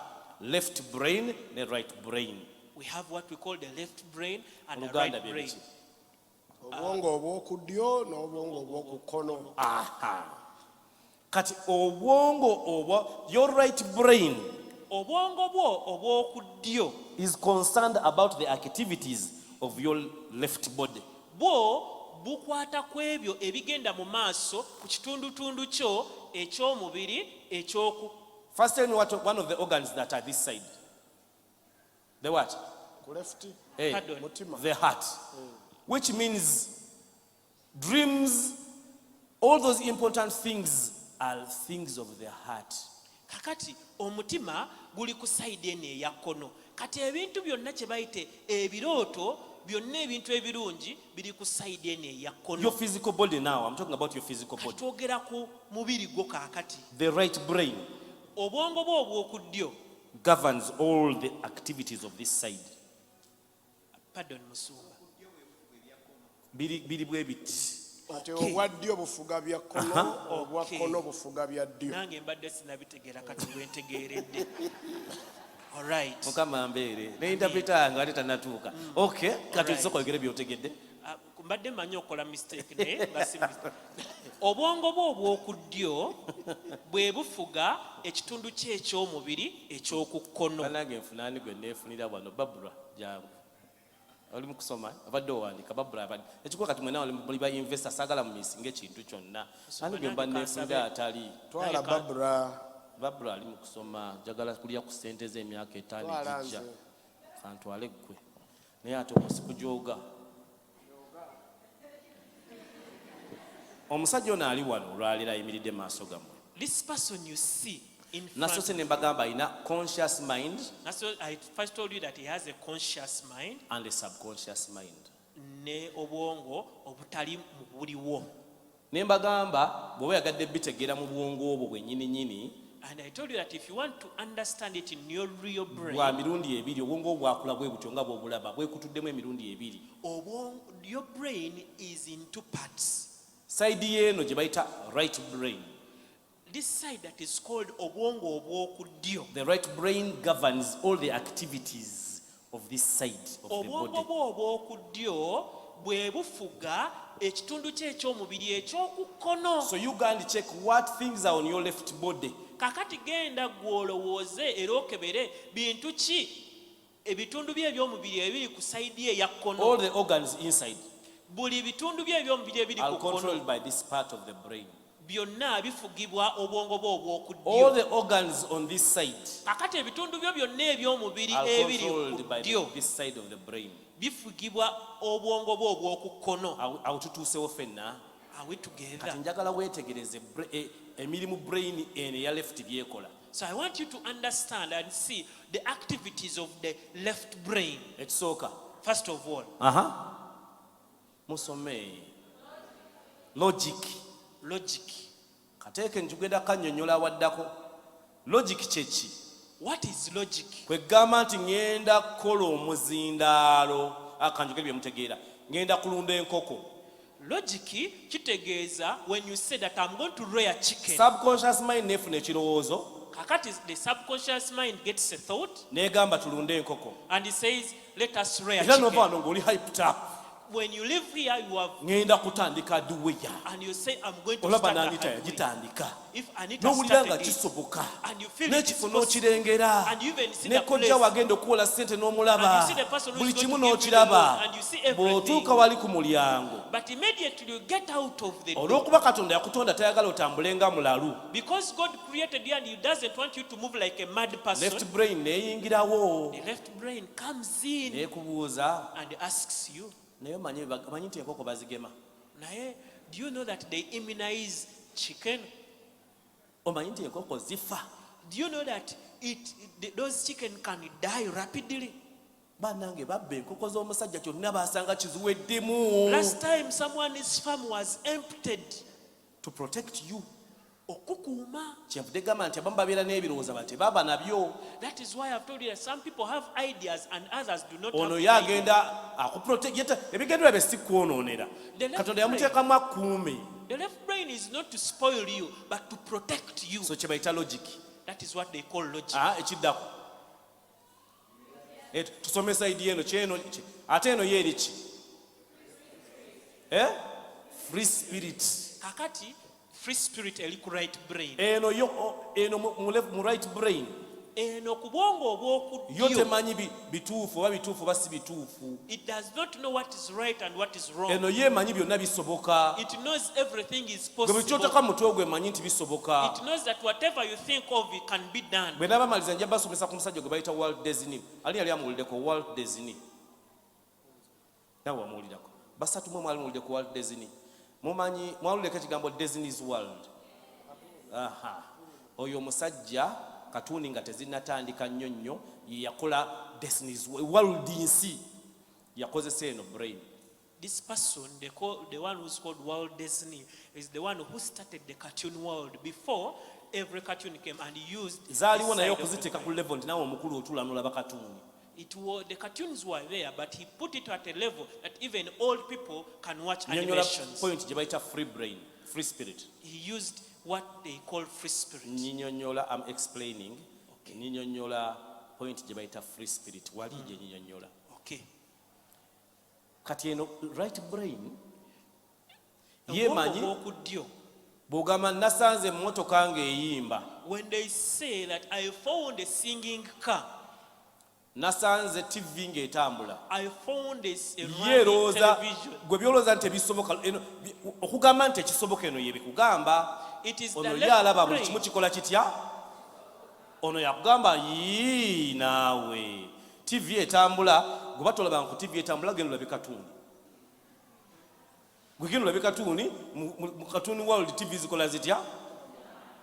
left brain ne right brain. We have what we call the left brain and the Oluganda right bye brain. biki? Obwongo obw'oku ddyo n'obwongo obw'oku kkono. Aha. Kati obwongo obwo, your right brain Obwongo bwo obw'oku ddyo is concerned about the activities of your left body. bwo bukwata ku ebyo ebigenda mu maaso ku kitundutundu kyo eky'omubiri ekyoku. First tell me one of the organs that are this side. The what? Ku left Hey, Pardon. mutima. the heart. Which means dreams, all those important things are things of the heart. Kakati omutima guli ku sayidi eno eya kkono. Kati ebintu byonna kye bayite ebirooto byonna ebintu ebirungi biri ku sayidi eno eya Your kkono. physical body now, I'm talking about your physical body. Twogera ku mubiri gwo kaakati. The right brain Obwongo bwo obw'oku ddyo. governs all the activities of this side. Pardon Musumba. Biri bwe biti. ate obwa ddyo bufuga bya kkono obwa kkono bufuga bya ddyo. Nange mbadde sinabitegeera kati bwentegeeredde. All right. Mukama mbeere ne interpreter nga ate tanatuuka. Okay, kati tusoko yogere byotegedde. Mbadde manyi okola mistake naye basi obwongo bwo obw'oku ddyo bwe bufuga ekitundu kye eky'omubiri eky'oku kkono. Banange nfunaani gwe neefunira wano Babula jangu. Oli mu kusoma abadde owandiika Babula abadde ekikuwa kati mwena muli ba investor saagala mu misinga ekintu kyonna. Ani gwe mba neefunira atali. Twala Babula ali mu kusoma njagala kulya ku ssente z'emyaka 5 ejijja. Kantwale ggwe naye ate omusiku gy'oga. Omusajja ono ali wano olwalira ayimiridde maaso gammwe. This person you see in front. Nasose ne mbagamba alina conscious mind. So I first told you that he has a conscious mind And a subconscious mind. ne obwongo obutali mu buliwo. Ne mbagamba bw'oba yagadde bitegeera mu bwongo obwo bwennyini. And I told you that if you want to understand it in your real brain, bwa mirundi ebiri obwongo bwakula bwe butyo nga bw'obulaba bwekutuddemu emirundi ebiri. your brain is in two parts. Side y'eno gye bayita right brain. This side that is called obwongo obw'oku ddyo. The right brain governs all the activities of this side of the Obwongo body. bwo obw'oku ddyo bwe bufuga ekitundu kye eky'omubiri eky'oku kkono. So you go and check what things are on your left body. Kakati genda gwolowooze era okebere bintu ki ebitundu bye eby'omubiri ebiri ku sayidi eya kkono. All the organs inside Buli bitundu bye eby'omubiri ebiri are ku kkono controlled by this part of the brain. byonna bifugibwa obwongo bwo obw'oku All ddyo. the organs on this side Kakati ebitundu byo byonna eby'omubiri are ebiri controlled ku by ddyo this side of the brain. bifugibwa obwongo bwo obw'oku kkono. Awo tutuusewo ffenna. Are we together? Kati njagala weetegereze emirimu brain eno eya left byekola. So I want you to understand and see the activities of the left brain. Ekisooka. First of all, Musome logic. logic. Kateeke njugenda kannyonnyola waddako. Logic kyeki? What is logic? Kwegamba nti ŋŋenda kukola omuzindaalo. Akanjogere bye mutegeera. Ŋŋenda kulunda enkoko. Logic kitegeeza when you say that I'm going to rear chicken. Subconscious mind neefuna ekirowoozo. Kakati the subconscious mind gets a thought N'egamba tulunde enkoko. and it says let us rear Era n'ova chicken. wano ng'oli hyped up. When you live here you have Ŋŋenda kutandika duweya. and you say I'm going to Olaba start a n'Anita highway. yagitandika. If Anita N'owulira nga started it kisoboka. and you feel it is N'ekifo possible n'okirengera. and you even see Ne the kojja place wagenda okuwola ssente n'omulaba. and you see the person who Buli is going kimu to give you the loan n'okiraba. and you see everything. Bw'otuuka wali ku mulyango. But immediately you get out of the door. Olw'okuba Katonda yakutonda tayagala otambule nga mulalu. Because God created you and He doesn't want you to move like a mad person. Left brain neeyingirawo. The left brain comes in Neekubuuza. and asks you, Naye manyi nti enkoko bazigema. Naye, do you know that they immunize chicken? Omanyi nti enkoko zifa. Do you know that those chicken can die rapidly? Bannange babba enkoko z'omusajja kyonna baasanga kiziweddemu. Last time someone's farm was emptied. To protect you. Okukuuma. Kyenvudde gamba nti abamu babeera n'ebirowooza bati baba nabyo. That is why I've told you that some people have ideas and others do not Ono have ye agenda akuprotect ebigendera bye si kwonoonera. Katonda yamuteekamu akuume. The left brain is not to spoil you, but to protect you. So kye bayita logic. That is what they call logic. Ekiddako. Tusome sayidi eno kyeno ate eno ye eri ki? Free spirit. Kakati, free spirit eri ku right brain. Eno mu right brain. Eno ku bwongo obw'oku Yo ddyo. temanyi bituufu oba bituufu oba si bituufu. It does not know what is right and what is wrong. Eno ye emanyi byonna bisoboka. It knows everything is Gwe possible. bikyoteka mu mutwe gwe emanyi nti bisoboka. It knows that whatever you think of, it can be done. Bwe nabamaliza nja basomesa ku musajja gwe bayita Walt Disney. Ali yali amuwuliddeko Walt Disney. Nawe wamuwulirako. Basatu mwe mwali muwuliddeko Walt Disney. Mumanyi mwawuliddeko ekigambo Disney's World. Oyo omusajja katuuni nga tezinnatandika nnyo nnyo ye yakola Disney's World nsi. Yakozesa eno brain. This person, the one who's called Walt Disney, is the one who started the cartoon world before every cartoon came and he used. Zaaliwo this naye side of the okuziteeka ku brain. level nti naawe omukulu otula n'olaba katuuni. The cartoons were there, but he put it at a level that even old people can watch Nyonyola animations. point gye bayita free brain, free spirit. He used what they call free spirit. Nyinyonyola, I'm explaining. Nyinyonyola point gye bayita free spirit. Wali gye nyinyonyola. Okay. Kati eno right brain Yemanyi yemanyi bw'ogamba nasanze emmotoka ng'eyimba. When they say that I found a singing car, nasanze TV ng'etambula. I found this a running Yerooza television. gwe byolooza nti ebisoboka eno okugamba nti ekisoboka eno ye bikugamba. It is the Ono ye left alaba buli brain. kimu kikola kitya? Ono yakugamba yii naawe TV etambula gwe batolabanga ku TV etambula genda olabe katuuni. Gwe genda olabe katuuni mu katuuni world TV zikola zitya?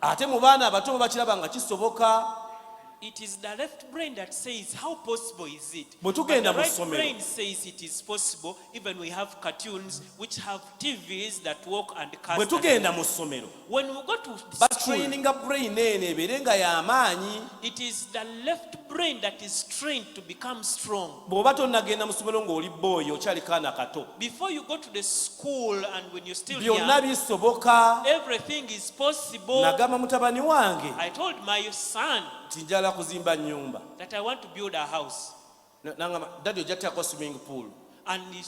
Ate mu baana abato bo bakiraba nga kisoboka. It is the left brain that says, how possible is it? Bwe But tugenda the mu right ssomero. brain says it is possible. Even we have cartoons which have TVs that work and cast. Bwe tugenda mu ssomero When we go to school, batraininga brain eno ebeere nga y'amaanyi. it is the left brain that is trained to become strong. Bw'oba tonnagenda mu ssomero ng'oli booyi okyali kaana kato. Before you go to the school and when you're still Byonna young, bisoboka. everything is possible. Nagamba mutabani wange I told my son nti njala kuzimba nnyumba. that I want to build a house. Nangamba daddy ojja kuteekako swimming pool. And he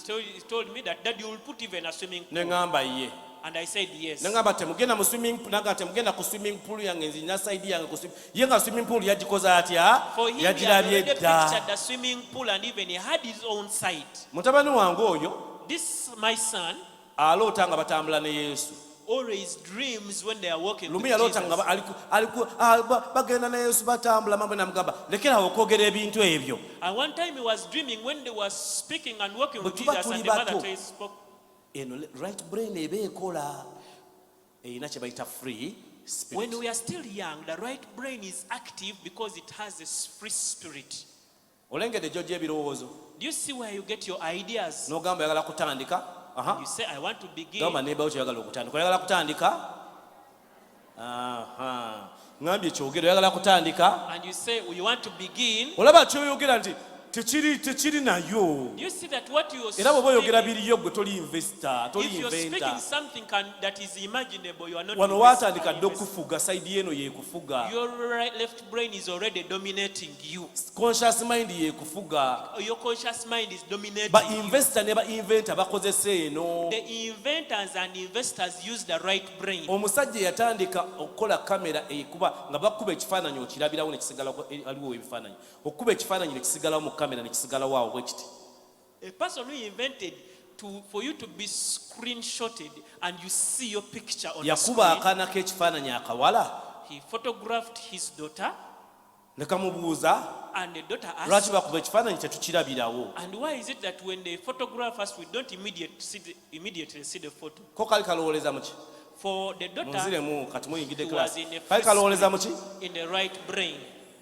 told me that Daddy will put even a swimming pool. Ne ngamba ye. And I said yes. Ne ngamba temugenda mu swimming pool, nanga temugenda ku swimming pool yange nzina side yange ku swimming. Ye nga swimming pool yagikoza atya? For him, he had already Yagirabye dda. pictured the swimming pool and even he had his own site. Mutabani wange oyo This, my son, aloota nga batambula ne Yesu. always dreams when they are walking with Lumu yaloota Jesus. nga bagenda ne Yesu batambula mambo namugamba lekerawo okwogera ebintu ebyo. And one time he was dreaming when they were speaking and walking with Bwe tuba Jesus, and tuli the mother bato. spoke. Eno right brain eba ekola. Erina kye bayita free spirit. When we are still young, the right brain is active because it has this free spirit. Olengedde gy'oggya ebirowoozo. Do you see where you get your ideas? N'ogamba oyagala kutandika. You say, I want to begin. Gamba nebawo ky'oyagala okutandika. Oyagala kutandika? Ngambye kyogera oyagala kutandika. And you say, you want to begin. Olaba ky'oyogera nti tekiri nayo. Do you see that what you are Era bw'oba oyogera speaking, biriyo gwe toli investor, toli if you're speaking inventer. something that is imaginable, you are not Wano waatandika dde okufuga, sayidi eno yeekufuga. Your left brain is already dominating you. Conscious mind yeekufuga. Your conscious mind is dominating Ba you. investor ne ba inventer bakozesa eno. The inventors and investors use the right brain. Omusajja yatandika okukola kamera ekuba nga bakuba ekifaananyi okirabirawo ne kisigalawo aliwo ebifaananyi. Okuba ekifaananyi ne kisigalawo mu kamera ne kisigalawo awo bwe kiti. A person who invented for you to be screenshotted and you see your picture on the Yakuba screen. akaana k'ekifaananyi akawala He photographed his daughter ne kamubuuza and the daughter lwaki asked, bakuba ekifaananyi tetukirabirawo. and why is it that when they photograph us, we don't immediately see the photo? Ko kali kalowooleza muki? For the daughter, Munziremu kati muyingidde he was class. in a Kali kalowoleza muki? in the right brain.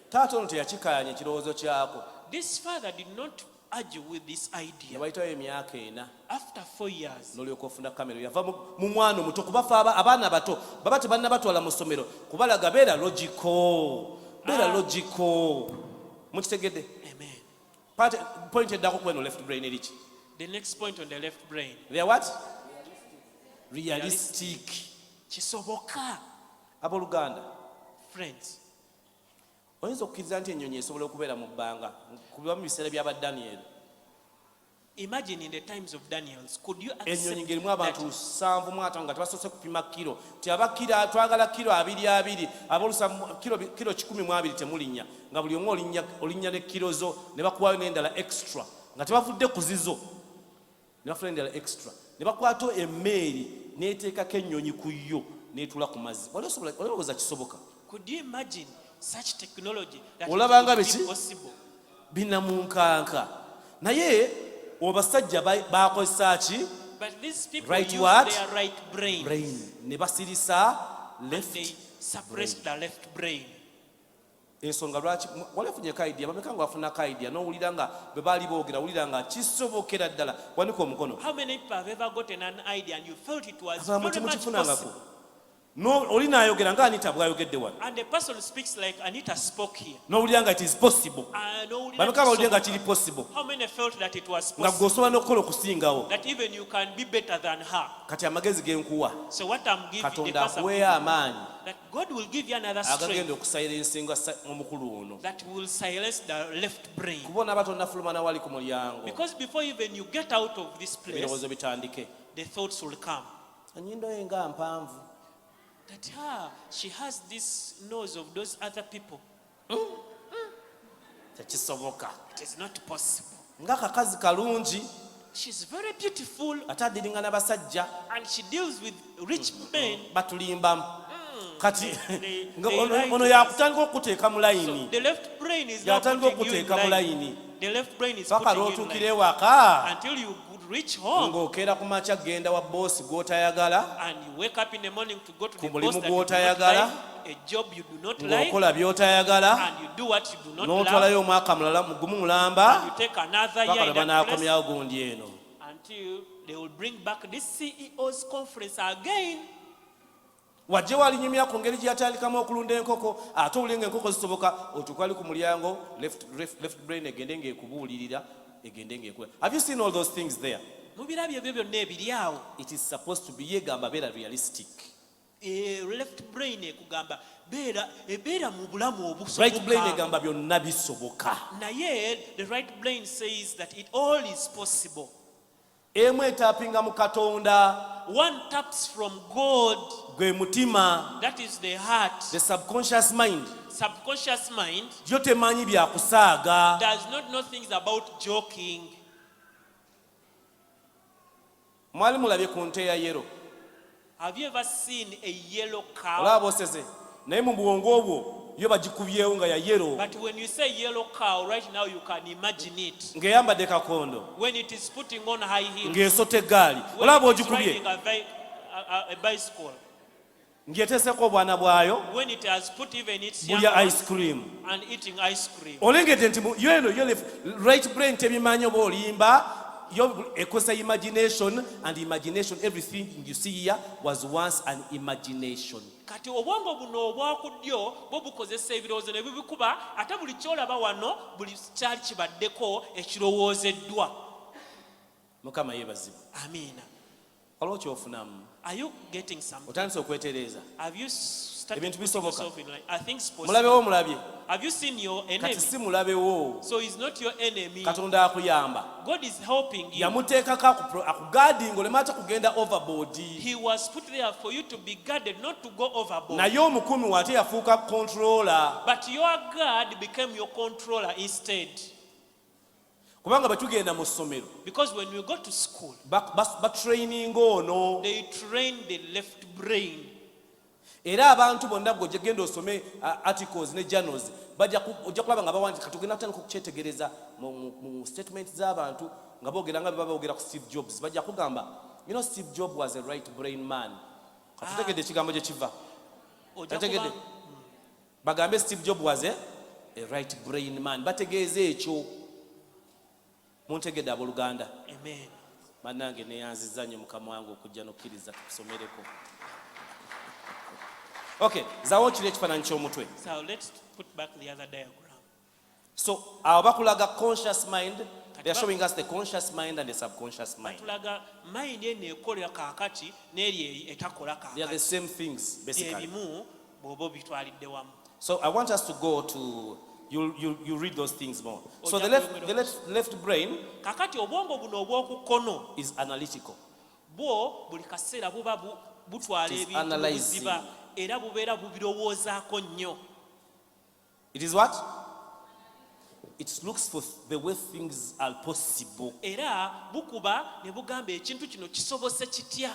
Taata ono teyakikaanya ekirowoozo kyako. This father did not argue with this idea. Yabayitawo emyaka 4 After 4 years, n'olyoka ofuna kamera yava mu mwana omuto kubafa abaana bato baba tebannabatwala mu ssomero kubalaga beera logical. Mukitegedde? amen. Point eddako ku eno left brain eriki? The next point on the left brain. They are what? Realistic. Chisoboka. Abooluganda, Friends, oyinza okukkiriza nti ennyonyi esobola okubeera mu bbanga kuba mu biseera by'aba Daniel. imagine in the times of Daniel's, could you Ennyonyi accept ng'erimu abantu that 7 nga tebasoose kupima kiro ti abakira twagala kiro 2 abolusa kiro 120 temulinnya nga buli omu olinnya ne kiro zo ne bakuwayo n'endala extra nga tebavudde ku zizo ne bafuna endala extra ne bakwata emmeeri n'eteekako ennyonyi ku yo n'etuula ku mazzi. Olowooza kisoboka? could you imagine such technology that Olabanga it would biki? be possible? Binnamunkanka. Naye obasajja bakozesa ki? But these people Right use what? their right brain. Brain. Ne basirisa They left. suppress the left brain. Ensonga lwaki wali afunyeko idea bameka nga wafunako idea n'owulira nga bwe baali boogera wulira nga kisobokera ddala wanika omukono. How many people have ever gotten an idea and you felt it was Abamu very much temukifunangako. possible? no oli naayogera nga Anita bw'ayogedde wano And the person speaks like Anita spoke here. n'owulira nga it is possible bameka bawulire nga kiri possible How many felt that it was nga possible? gwe osobola n'okukola okusingawo That even you can be better than her. kati amagezi ge nkuwa So what I'm giving the katonda person, akuweeyo amaanyi that God will give you another agagenda strength okusayira ensinga omukulu ono that will silence the left brain. kubona abatonda fuluma nawali ku mulyango Because before even you get out of this place, ebirowoozo bitandike the thoughts will come. enyindo ye nga mpanvu That she has this nose of those other people. tekisoboka It is not possible. ng'akakazi kalungi She's very beautiful ate adiringa n'abasajja and she deals with rich men. batulimbamu kati they ono like yakutandika okuteeka mu So layini the left brain is not yatandika putting you in okuteeka mu line. layini The left brain is paka putting you in lw'otuukira line. ewaka Until you could reach home ng'okeera ku makya kgenda wa boosi gw'otayagala and you wake up in the morning to go to Ku the boss mulimu that you do not gw'otayagala, like, a job you do not like, ng'okola by'otayagala and you do what you do not n'otwalayo love, omwaka mulala mugumu mulamba and you take another paka year lwe in that place banaakomyawo gundi eno until they will bring back this CEOs conference again. wajje walinyumya ku ngeri gye yatandikamu okulunda enkoko ate owulenga enkoko zisoboka otukwali ku mulyango left brain egende ng'ekubuulirira egende ng'ekula. Have you seen all those things there? Mubirabyo ebyo byonna ebiri awo. It is supposed to be yegamba beera realistic. Left brain ekugamba ebeera mu bulamu Right brain obusoboka. egamba byonna bisoboka. Naye the right brain says that it all is possible. Emu etapinga mu Katonda One taps from God, gwe mutima, that is the heart. the subconscious mind. Subconscious mind Gyo temanyi byakusaaga. does not know things about joking. Mwali mulabye ku nte ya yero. Have you ever seen a yellow cow? Olaba oseze. Naye mu bwongo obwo yo bagikubyewo nga ya yero. But when you say yellow cow, right now you can imagine it. Ng'eyambadde kakondo. When it is putting on high heels. Ng'esota eggaali. When Olaba it is ogikubye. riding a bicycle. Ng'eteeseko obwana bwayo. When it has put even its young Bulya ones ice cream. and eating ice cream. Olengedde nti yo eno yo right brain tebimanyi oba olimba. Yo ekozesa imagination, and imagination, everything you see here was once an imagination. Kati obwongo buno obwakuddyo bwo bukozesa ebirowoozo ne bibikuba ate buli kyolaba wano buli kyali kibaddeko ekirowoozeddwa. Mukama yeebazibwe. Amiina. Olwo kyofunamu. Are you getting something? Otandise okwetereeza. Have you started Ebintu putting bisoboka. yourself in line? Are things possible? Mulabewo mulabye. Have you seen your enemy? Kati si mulabewo. So he's not your enemy. Katonda akuyamba. God is helping you. Yamuteekako akugaadinga oleme ate kugenda overboard. He was put there for you to be guarded, not to go overboard. Naye omukuumi wate yafuuka controller. But your guard became your controller instead. Kubanga bwe tugenda mu ssomero Because when we go to school, batraininga ono. they train the left brain. Era abantu bonna gwe genda osome articles ne journals ojja kulaba nga bawandika tugenda kutandika okukyetegereza mu statement z'abantu nga boogera nga beba boogera ku Steve Jobs bajja kugamba Steve Jobs was a right brain man. Katutegedde ekigambo gye kiva. Tategedde bagambe Steve Jobs was a right brain man. Bategeeza ekyo. Muntegedde abooluganda. Amen. Bannange neyanziza nnyo mukama wange okujja n'okkiriza tukusomereko. Okay, zawo kiri ekifaananyi ky'omutwe. So let's put back the other diagram. So awo bakulaga conscious mind. They are showing us the conscious mind and the subconscious mind. Tulaga mind eno ekola kaakati n'eri etakola They are the kaakati. same things basically. Ebimu bw'oba bitwalidde wamu. So I want us to go to you read those things more. So the left brain Kaakati obwongo buno obw'oku kkono is analytical. bwo buli kaseera buba butwala It is ebintu analyzing. buziba era bubeera bubirowoozaako nnyo. It is what? It looks for the way things are possible. Era bukuba ne bugamba ekintu kino kisobose kitya.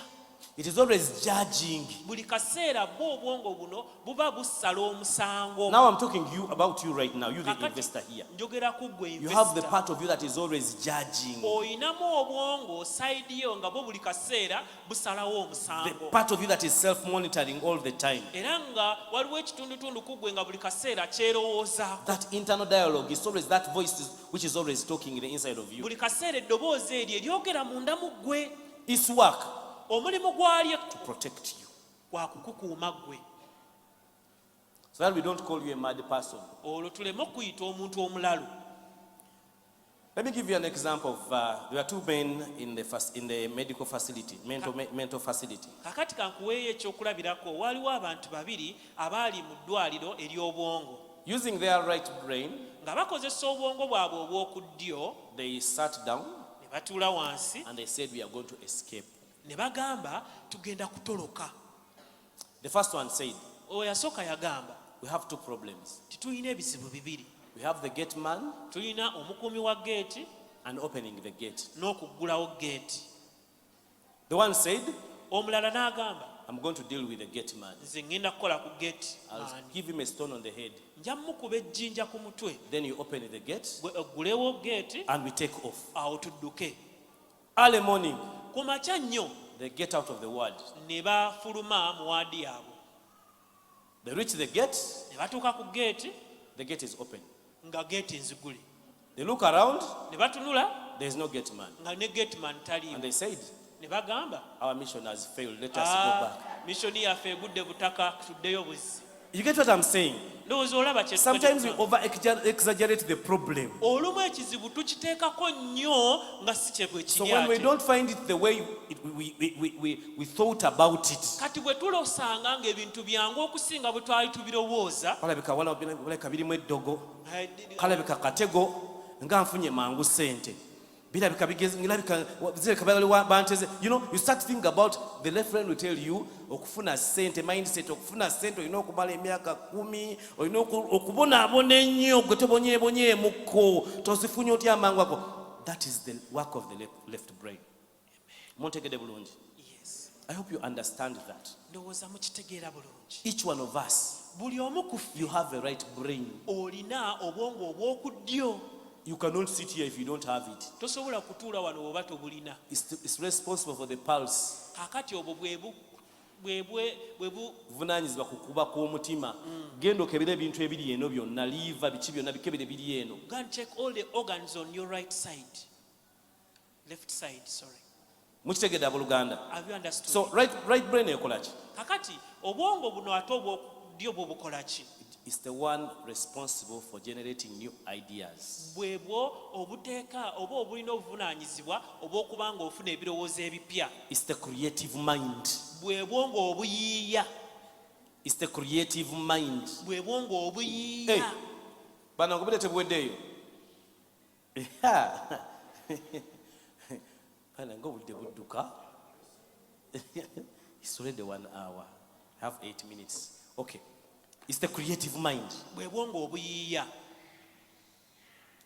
It is always judging. Buli kaseera bwo obwongo buno buba busala omusango. Now I'm talking about you right now, you the Kakati investor here. njogera ku gwe You have the investor. part of you that is always judging. Oyinamu obwongo side yo nga bwo buli kaseera busalawo The omusango. part of you that is self-monitoring all the time. Era nga waliwo ekitundutundu ku gwe nga buli kaseera kyerowoozaako. That internal dialogue is always that voice which is always talking in the inside of you. Buli kaseera eddoboozi eryo eryogera munda mu ggwe. Its work Omulimu gwalyo to protect you. kwa kukukuuma ggwe so that we don't call you a mad person. olwo tuleme okuyita omuntu omulalu. Let me give you an example of there were two men in the medical facility, mental facility. Kakati kankuweeyo ekyokulabirako waliwo abantu babiri abaali mu ddwaliro ery'obwongo. Using their right brain, nga bakozesa obwongo bwabwe obw'oku ddyo they sat down ne batuula wansi and they said, we are going to escape. ne bagamba tugenda kutoloka. The first one said, oyo yasooka yagamba we have two problems. titulina ebizibu bibiri. We have the gate man tulina omukuumi wa geeti and opening the gate. n'okuggulawo geeti. The one said, omulala n'agamba I'm going to deal with the gate man. nze ngenda kukola ku geeti I'll mani give him a stone on the head. nja mukuba ejjinja ku mutwe Then you open the gate gwe oggulewo geeti and we take off. awo tudduke. Early morning, ku makya nnyo they get out of the ward. ne bafuluma mu waadi yaabwe. They reach the gate, ne batuuka ku geeti the gate is open. nga geeti nzigule. They look around, ne batunula there is no gate man. nga ne geetman And taliiwo. they said, ne bagamba our mission has failed. Let us go back. misioni yaffe egudde butaka tuddeyo buzzi. You get what I'm saying? ndowooza olaba kye Sometimes we tukwate- over exaggerate the problem. olumu ekizibu tukiteekako nnyo nga si kye bwe So kiri when we ate. don't find it the way we thought about it, kati bwe tulosanga ng'ebintu byangu okusinga bwe twali tubirowooza kalabika walabika birimu eddogo, kalabika katego, nga nfunye mangu sente. Birabika zireka banteze. You know, you start thinking about the left friend will tell you, okufuna sente, mindset, okufuna sente, olina okumala emyaka 10, olina okubonaabona ennyo, gwe tobonyeebonyeemuko, tosifunye otya amangu ako. That is the work of the left brain. Montegede bulungi. Yes. I hope you understand that. ndowooza mukitegeera bulungi. Each one of us, buli omu ku ffe you have a right brain. olina obwongo obw'oku ddyo. You cannot sit here if you don't have it. tosobola kutuula wano bw'oba tobulina. It's responsible for the pulse. kaakati obwo bwe Buvunaanyizibwa ku kuba kw'omutima. Genda okebera ebintu ebiri eno byonna, liiva biki byonna bikebere biri eno. go and check all the organs on your right side. Left side, sorry. Mukitegedde abooluganda? Have you understood? So right brain ekola ki? kakati obwongo buno ate obw'okuddyo bwo bukola ki? It's the one responsible for generating new ideas. bwebwo obuteeka oba obulina obuvunaanyizibwa obw'okuba nga ofuna ebirowoozo ebipya. It's the creative mind. bwebwongo obuyiiya. It's the creative mind. bwebwongo obuyiiya. Hey, bana ngobere tebuweddeeyo. Bana ngobudde budduka. It's already 1 hour. I have 8 minutes. Okay. It's the creative mind. bwebwongo obuyiiya.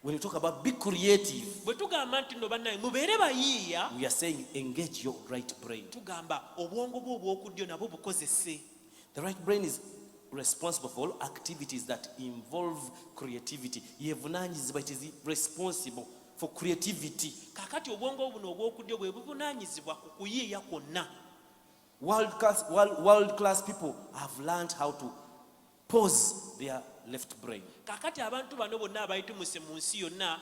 When you talk about be creative, bwe tugamba nti nno bannaye mubeere bayiiya, we are saying engage your right brain. tugamba obwongo bwo obw'oku ddyo nabwo bukozese. The right brain is responsible for all activities that involve creativity. Yevunaanyizibwa, it is responsible for creativity. kaakati obwongo buno obw'oku ddyo bwe buvunaanyizibwa ku kuyiiya kwonna. World class people have learned how to pause their left brain. kaakati abantu bano bonna abayitumuse mu nsi yonna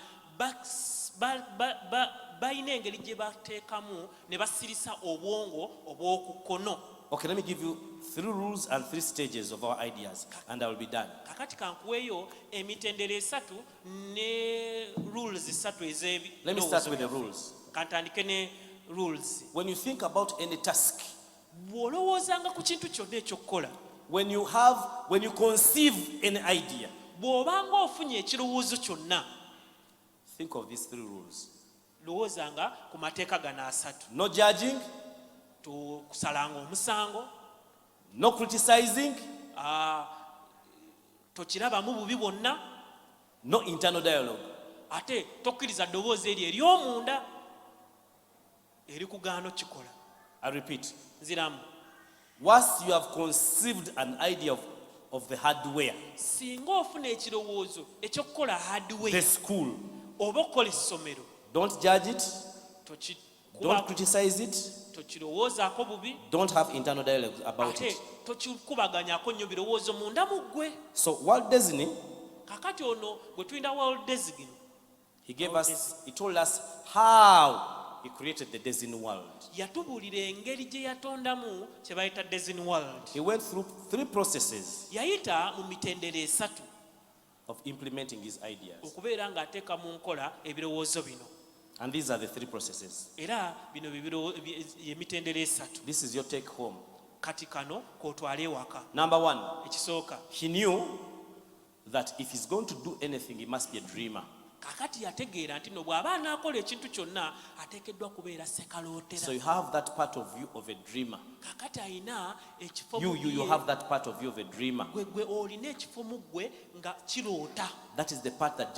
balina engeri gye bateekamu ne basirisa obwongo obw'oku kkono. Okay, let me give you 3 rules and 3 stages of our ideas, and I will be done. kaakati kankuweeyo emitendera 3 ne rules 3 Let me start with the rules. kantandike ne rules. When you think about any task, bw'olowoozanga ku kintu kyonna ekyokukola, when you conceive an idea, bw'obanga ofunye ekirowoozo kyonna, think of these 3 rules. lowoozanga ku mateeka gano 3. No judging, tukusalanga omusango, no criticizing, tokirabamu bubi bwonna, no internal dialogue. ate tokkiriza ddoboozi eryo ery'omunda erikugaana okikola. I repeat. Nziramu, Once you have conceived an idea of the hardware, singa ofuna ekirowoozo ekyokukola the hardware school, oba okukola essomero, don't judge it, don't tokikuba- criticize it, tokirowoozaako bubi, don't have internal dialogue about ate it. tokikubaganyako nnyo birowoozo munda mu ggwe. So Walt Disney, kakati ono bwe tulina Walt Disney, he told us how he created the Design world. yatubuulira engeri gye yatondamu kye bayita Design world. He went through 3 processes Yayita mu mitendera 3 of implementing his ideas. okubeera ng'ateeka mu nkola ebirowoozo bino. And these are the 3 processes. Era bino emitendera 3. This is your take home. Kati kano k'otwala ewaka. Number 1, Ekisooka, he knew that if he's going to do anything, he must be a dreamer. kakati yategeera nti no bw'aba anaakola ekintu kyonna ateekeddwa kubeera sekalootera. So you have that part of you of a dreamer. Kakati alina ekifo You have that part of you of a dreamer. gwe olina ekifo mu ggwe nga kiroota. That is the part that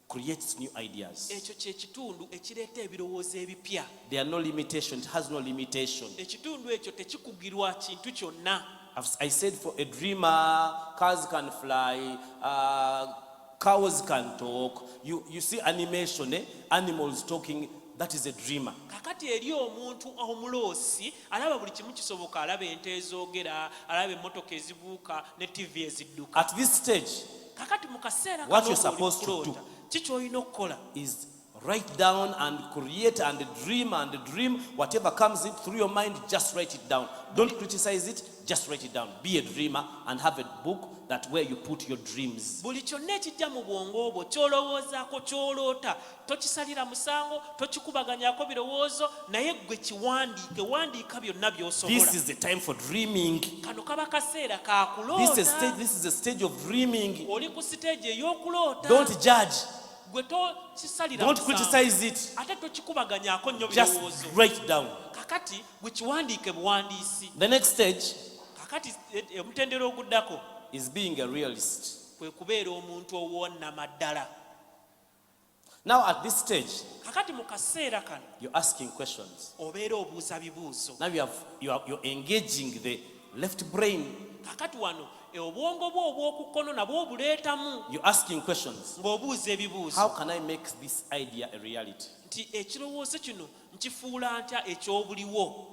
creates new ideas. Ekyo kye kitundu ekireeta ebirowoozo ebipya. There are no limitations. It has no limitation. Ekitundu ekyo tekikugirwa kintu kyonna. I said for a dreamer, cars can fly, cows can talk. You see animation, animals talking. That is a dreamer. Kakati eri omuntu omuloosi alaba buli kimu kisoboka, alaba ente ezoogera, alaba emmotoka ezibuuka ne TV ezidduka. At this stage, Kakati mu kaseera what you're kano supposed to kuloota, kikyolina okukola is write down and create and dream whatever comes in through your mind. Just write it down. Don't criticize it. Just write it down. Be a dreamer and have a book that where you put your dreams. buli kyonna ekijja mu bwongo bwo kyolowoozaako kyoloota tokisalira musango, tokikubaganyako birowoozo, naye gwe kiwandiike, wandiika byonna This by'osobola. is the time for dreaming. Kano kaba kaseera ka This kuloota. is the stage of dreaming. Oli ku siteegi ey'okuloota. Don't judge. Gwe tokisalira Don't musango, criticize it. ate tokikubaganyaako nnyo Just birowoozo. write down. Kakati gwe kiwandiike buwandiisi. The next stage Kakati omutendera oguddako is being a realist. kwe kubeera omuntu owonnama ddala. Now at this stage, Kakati mu kaseera kano you're asking questions. obeera obuuza bibuuzo. Now you're engaging the left brain. Kakati wano obwongo bwo obw'oku kkono nabwo obuleetamu You're asking questions. ng'obuuza ebibuuzo. How can I make this idea a reality? Nti ekirowoozo kino nkifuula ntya ekyobuliwo.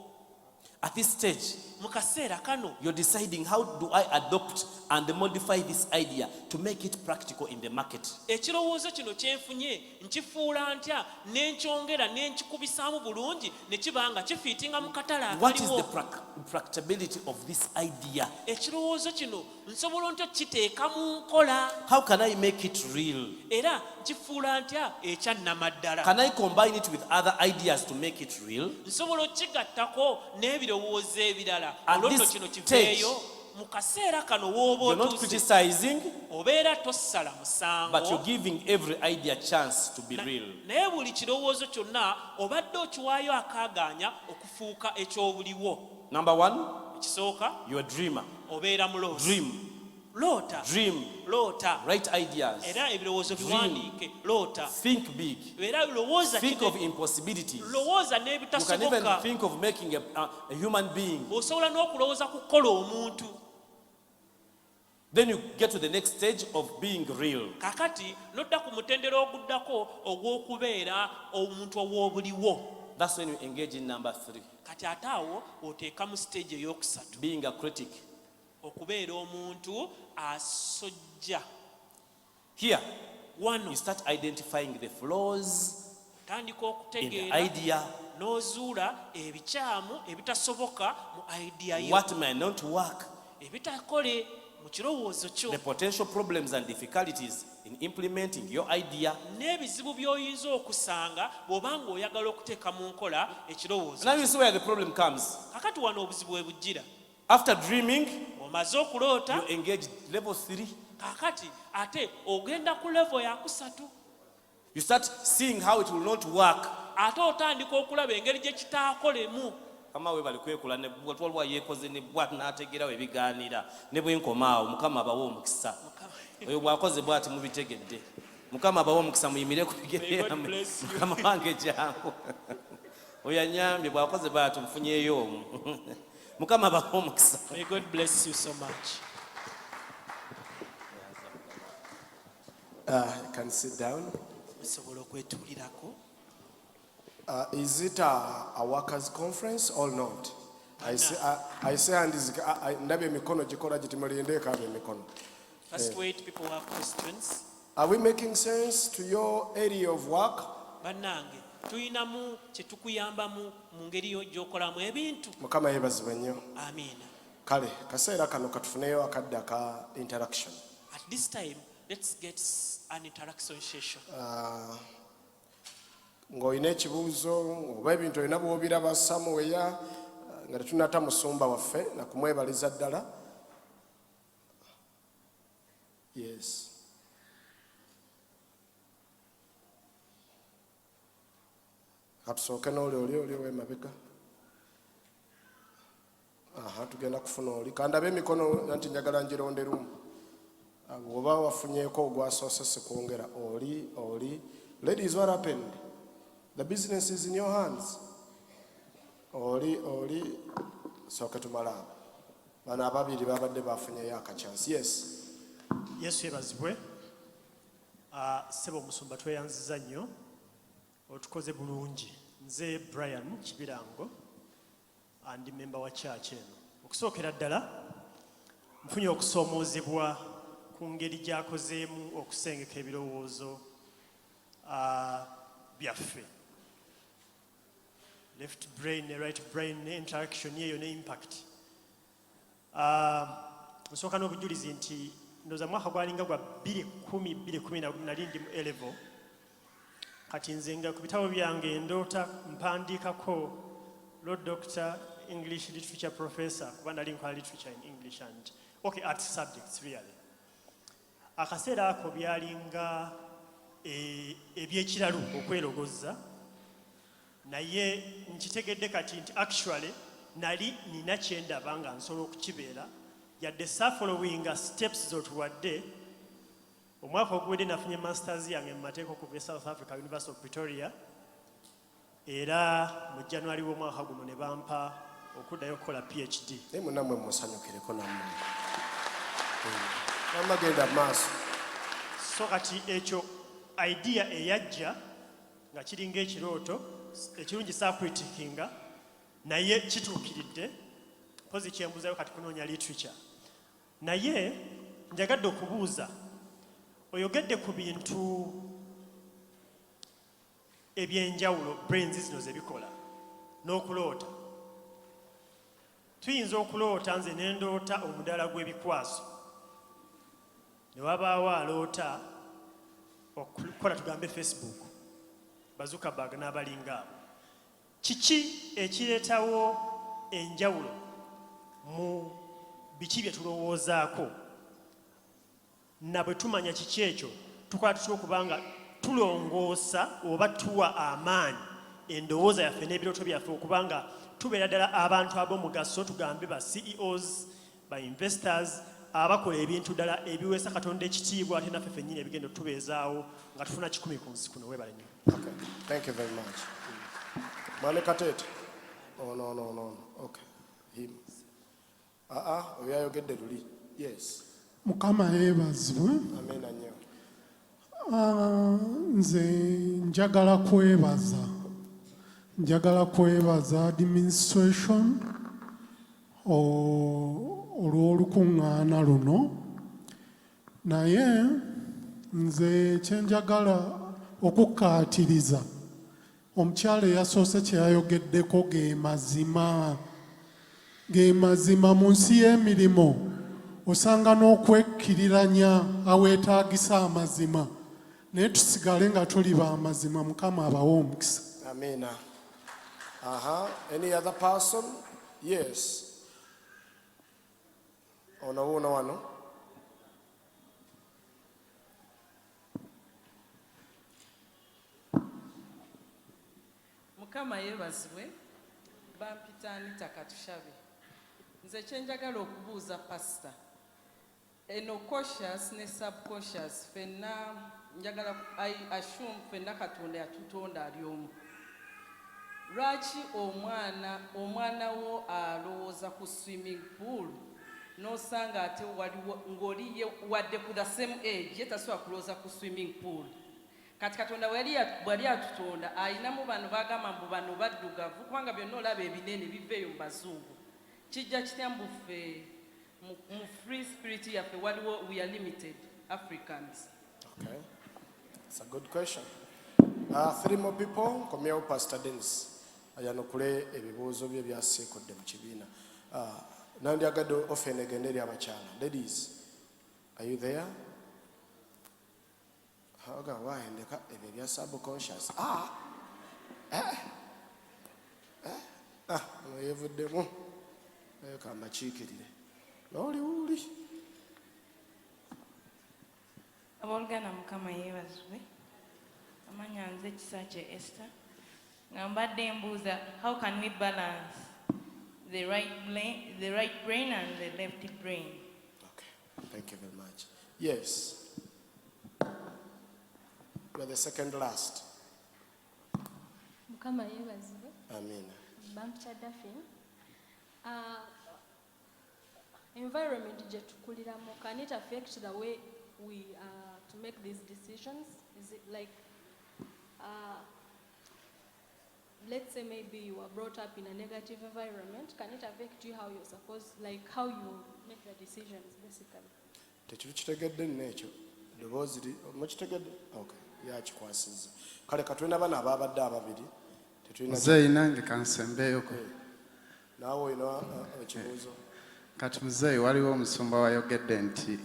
At this stage, Mu kaseera kano you're deciding how do I adopt and modify this idea to make it practical in the market. ekirowoozo kino kyenfunye nkifuula ntya n'enkyongera n'enkikubisaamu bulungi ne kiba nga kifiitinga mu katale What is akaliwo. the practicability of this idea? Ekirowoozo kino nsobola ntya kiteeka mu nkola How can I make it real? era nkifuula ntya ekyannama ddala. Can I combine it with other ideas to make it real? Nsobola okigattako n'ebirowoozo ebirala At olwo nno this kino stage, kiveeyo. Mu kaseera kano w'oba You're not otuuse criticizing, obeera tosala but you're musango, giving every idea a chance to be real. naye buli kirowoozo kyonna obadde okiwaayo akaagaanya okufuuka ekyobuliwo. Number 1, Ekisooka, you're a dreamer. obeera muloozi. Dream, Loota, dream, loota, write ideas, era ebirowoozo Dream. biwandiike. Loota, think big, era lowooza think of impossibilities. lowooza You can even n'ebitasoboka. think of making a human being. Osobola n'okulowooza ku kukola omuntu. Then you get to the next stage of being real. Kakati nodda ku mutendera oguddako ogw'okubeera omuntu ow'obuliwo. That's when you engage in number 3, Kati ate awo oteeka mu stage ey'okusatu, being a critic. okubeera omuntu asojja. Here, Wano you start identifying the flaws otandika in the okutegeera idea, n'ozuula ebikyamu ebitasoboka mu idea yo, what may not work, ebitakole mu kirowoozo kyo, the potential problems and difficulties in implementing your idea. n'ebizibu by'oyinza okusanga bw'oba ng'oyagala okuteeka mu nkola ekirowoozo. Now you see where the problem comes. Kakati wano obuzibu bwe bujjira. After dreaming, Omaze okuloota, you engage level 3. kakati ate ogenda ku level ya kusatu. You start seeing how it will not work. Ate otandika okulaba engeri gye kitaakolemu. Kama we bali kwekula ne bwatwalwa yekoze ne bwat n'ategerawo ebigaanira ne bwenkomaawo Mukama abawa omukisa. Oyo bwakoze bwati mubitegedde. Mukama abawa omukisa muyimire ku bigere. May God bless you. Mukama wange jangu. Oyo anyambye bwakoze bwati mfunyeyo omu. Mukama abawa omukisa. May God bless you so much. You can sit down. Musobola okwetuulirako. Is it a workers' conference or not? I say and ndabe emikono gikola giti mulinde kabe emikono. First wait, people have questions. Are we making sense to your area of work? Bannange tuyinamu kye tukuyambamu mu ngeri gy'okolamu ebintu. Mukama yeebazibwe nnyo. Amiina. Kale kaseera kano katufuneyo akadde aka interaction. At this time, let's get an interaction session. Ng'olina ekibuuzo oba ebintu olina bw'obiraba Samuweya nga tetunata musumba waffe na kumwebaliza ddala. Yes. Katusooke n'oli w'emabega. Tugenda kufuna oli. Kandabe emikono nti njagala ngironderumu. Bw'oba wafunyeeko ogwasoose sikwongera oli. Ladies, what happened? The business is in your hands. Oli. Sooke tumala. Bano ababiri babadde bafunyeyo akachance. Yes. Yesu yebazibwe. Sebo musumba tweyanziza nnyo. Otukoze bulungi. Nze Brian Kibirango and member wa church eno. Okusookera ddala nfunye okusoomoozebwa ku ngeri gy'akozeemu okusengeka ebirowoozo byaffe. Left brain ne right brain ne interaction yeyo ne impact. Nsooka n'obujulizi nti ndoza mwaka gwalinga gwa 2010 nali ndi mu A-level. Kati nze nga ku bitabo byange ndoota mpandiikako Lord Doctor, English Literature Professor, kuba nali nkola literature in English and art subjects really. Akaseera ako byalinga ebyekiralu okwerogoza, naye nkitegedde kati nti actually nali nina kyendaba nga nsobola okukibeera yadde following steps zotuwadde. Omwaka oguwedde nafunye masters yange mu mateeka okuva South Africa University of Pretoria, era mu January w'omwaka guno ne bampa okuddayo okukola PhD. Munnamwe musanyukireko nammwe. Amagenda maaso. So kati ekyo idea eyajja nga kiringa ekirooto, ekirungi saakwitikinga, naye kituukiridde. Pozi kyembuzayo kati kunoonya literature. Naye njagadde okubuuza, oyogedde ku bintu ebyenjawulo brains zino ze bikola n'okuloota. Tuyinza okuloota, nze ne ndoota omudaala gw'ebikwaso, ne wabaawo aloota okukola tugambe Facebook, Zuckerberg n'abalinga abo. Kiki ekireetawo enjawulo mu biki bye tulowoozaako na bwe tumanya kiki ekyo tukola tutya okubanga tulongoosa oba tuwa amaanyi endowooza yaffe n'ebirooto byaffe okubanga tubeera ddala abantu ab'omugaso, tugambe ba CEOs, ba investors abakola ebintu ddala ebiweesa Katonda ekitiibwa ate naffe ffennyini ebigenda otubeezaawo nga tufuna 10 ku nsi kuno. Weebale nnyo. Okay, thank you very much. Mwane Katete. Oh, no. Okay. Him. Oyo ayogedde luli. Yes. Mukama yeebazibwe. Amina nnyo. Nze njagala kwebaza administration olw'olukuŋŋaana luno, naye nze kyenjagala okukkaatiriza omukyala eyasoose kye yayogeddeko ge mazima mu nsi y'emirimu osanga n'okwekkiriranya aweetaagisa amazima, naye tusigale nga tuli ba mazima. Mukama abawe omukisa. Amina. Any other person? Yes. Ono wano. Mukama yeebazibwe. Bampita Anita Katushabe. Nze kyenjagala okubuuza pastor. Eno cautious ne subconscious fenna njagala I assume fenna Katonda yatutonda ali omu. Lwaki omwana wo alowooza ku swimming pool n'osanga ate waliwo ng'oli wadde ku the same age ye tasobola kulowooza ku swimming pool. Kati Katonda bwali atutonda ayinamu bano bagamba mbu bano baddugavu kubanga byonna olaba ebinene biveeyo mu bazungu. Kijja kitya mbuffe mu free spirit yaffe waliwo we are limited Africans? Okay, that's a good question. Three more people. Komyewo Pastor Denis ayanukule ebibuuzo bye byasiikodde mu kibiina. Nandyagadde offene egende eri abakyala. Ladies, are you there? Haga wahendeka ebyo bya subconscious. Yevuddemu kamba kiikirire n'oli Abolgana Mukama yeebazibwe. Amanya nze Kisakye Esther. Nga mbadde mbuuza, how can we balance the right brain and the left brain? Okay, thank you very much. Yes. You are the second last. Mukama yeebazibwe. Amen. Bampitadafe. Environment gye tukuliramu, can it affect the way we to make these decisions? Is it like, let's say maybe you were brought up in a negative environment, can it affect you how you're supposed, like how you make the decisions basically? Tekitegedde n'ekyo. Ddoboozi mukitegedde? Okay, yakikwasizza. Kale katulina bana ababadde ababiri. Muzeeyi nange kansembeeyoko. Naawe olina ekibuuzo. Kati muzeeyi waliwo omusumba wayogedde nti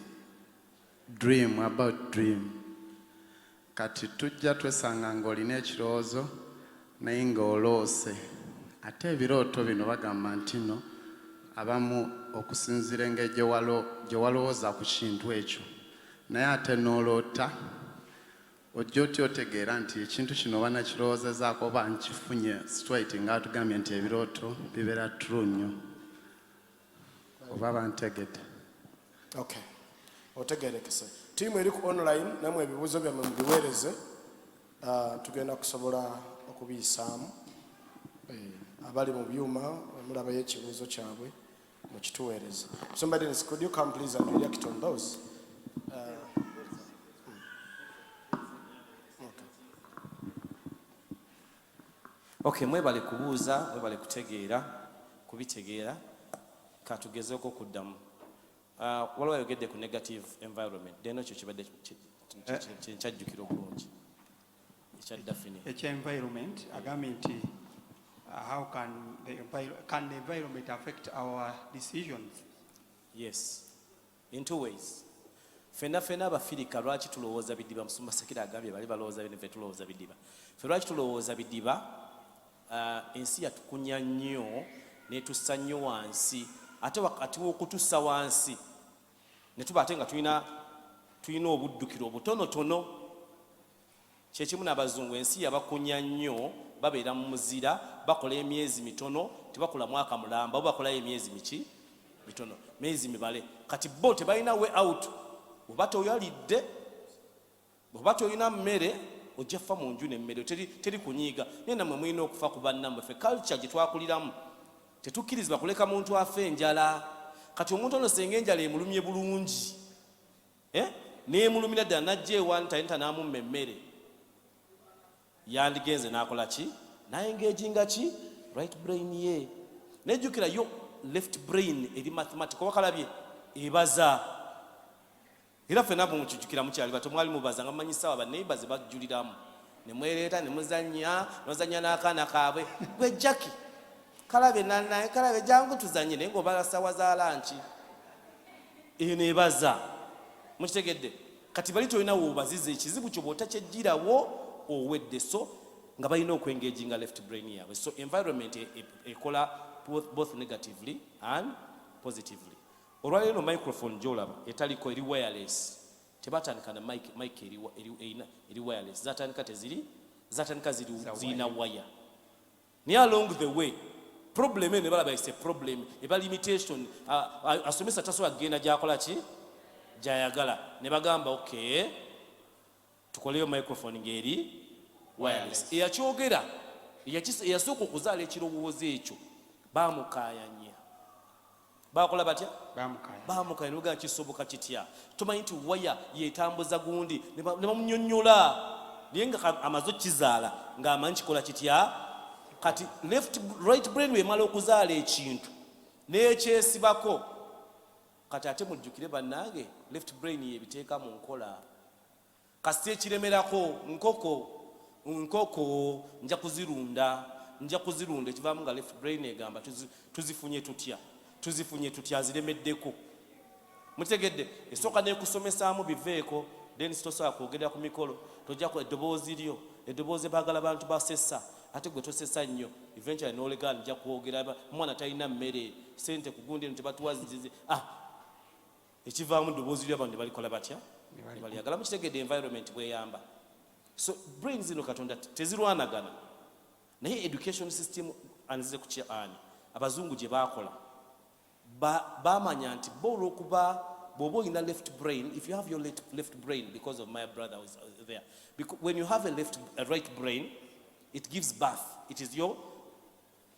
dream about dream. Kati tujja twesanga ng'olina ekirowoozo naye ng'oloose. Ate ebirooto bino bagamba nti no abamu okusinziira engeri gye walowooza ku kintu ekyo. Naye ate n'oloota ojja otya otegeera nti ekintu kino oba nakirowoozezaako oba nkifunye straight nga atugambye nti ebirooto bibeera true nnyo. Oba bantegedde. Okay. Otegerekese. Tiimu eri ku online namwe ebibuuzo byammwe mubiweereze. Tugenda kusobola okubiyisaamu. Abali mu byuma mulabayo ekibuuzo kyabwe mukituweereze. Somebody else, could you come please and react on those? Okay, mwebale kubuuza, mwebale kutegeera, kubitegeera, katugezeeko kuddamu. Waliwo ayogedde ku negative environment. Deno ekyo kibadde kyajjukira obulungi. Ekyaddafini. Environment, agambye nti how can the environment affect our decisions? Yes, in two ways. Fena abafirika lwaki tulowooza bidiba. Musumba Sekira agambye bali balowooza bino ffe tulowooza bidiba. Ffe lwaki tulowooza bidiba? Ensi yatukunya nnyo netussa nnyo wansi. Ate wakati w'okutussa wansi ne tuba ate nga tulina obuddukiro obutonotono. Kyekimu n'abazungu ensi yabakunya nnyo, babeera mu muzira, bakola emyezi mitono, tebakola mwaka mulamba, oba bakolayo emyezi mitono, myezi mibale. Kati bo tebalina way out. Bw'oba toyalidde, bw'oba toyina mmere, ojja fa mu nju n'emmere teri kunyiiga. Naye nammwe mulina okufa ku bannammwe. Ffe culture gye twakuliramu tetukkirizibwa kuleka muntu afa enjala. Kati omuntu ono senga enjala emulumye bulungi, n'emulumira ddala n'ajja ewa talenta n'amumma emmere, yandigenze n'akola ki? N'ayengeejinga ki? Right brain ye. Nejjukira yo left brain eri mathematical wakalabye ebaza. Era ffenna mukijjukira mukyali bato mwali mubaza nga mumanyi ssaawa banneiba ze bajjuliramu. Ne mwereeta ne muzannya n'akaana kaabwe. Gwe Jackie kalabe nanaye kalabe jangu tuzanye naye ng'obala ssaawa za lanchi. Eyo neebaza. Mukitegedde? Kati bali tolina woobaziza ekizibu kyo bw'otakyejjirawo owedde, so nga balina okwengeejinga left brain yaabwe. So environment ekola both negatively and positively. Olwaleero microphone gy'olaba etaliko eri wireless. Tebatandika na mic eri wireless. Zatandika zirina wire. Naye along the way problem ne balaba is a problem. Eba limitation. Asomesa tasobola kugenda gy'akola ki? Gy'ayagala. Ne bagamba okay, tukoleyo microphone ng'eri wireless. Eyakyogera eyasooka okuzaala ekirowoozo ekyo baamukaayanya. Bakola batya? Baamukaayanya. Nebaga kisoboka kitya? Tomanyi nti waya yeetambuza gundi ne bamunnyonnyola naye nga amaze okkizaala ng'amanyi kikola kitya? Kati right brain wemala okuzaala ekintu n'ekyesibako, kati ate mujjukire bannange left brain yebiteeka mu nkola. Kasita ekiremerako nkoko nkoko nja kuzirunda ekivaamu nga left brain egamba tuzifunye tutya aziremeddeko. Mutegedde esooka nekusomesaamu biveeko, then tosobola kwogerera ku mikolo, tojja ku eddoboozi lyo, eddoboozi baagala abantu basessa, ate gwe tosessa nnyo, eventually n'olegana nja kwogera omwana talina mmere, sente ku gundi eno tebatuwazize. Ekivaamu eddoboozi lyo abantu ne balikola batya? Ne balyagala. Mukitegedde environment bweyamba. So brain zino Katonda tezirwanagana, naye education system anzize ku kyani abazungu gye baakola bamanya nti olwokuba bw'oba olina left brain, if you have your left brain, because of my brother was there, because when you have a right brain, it gives birth. It is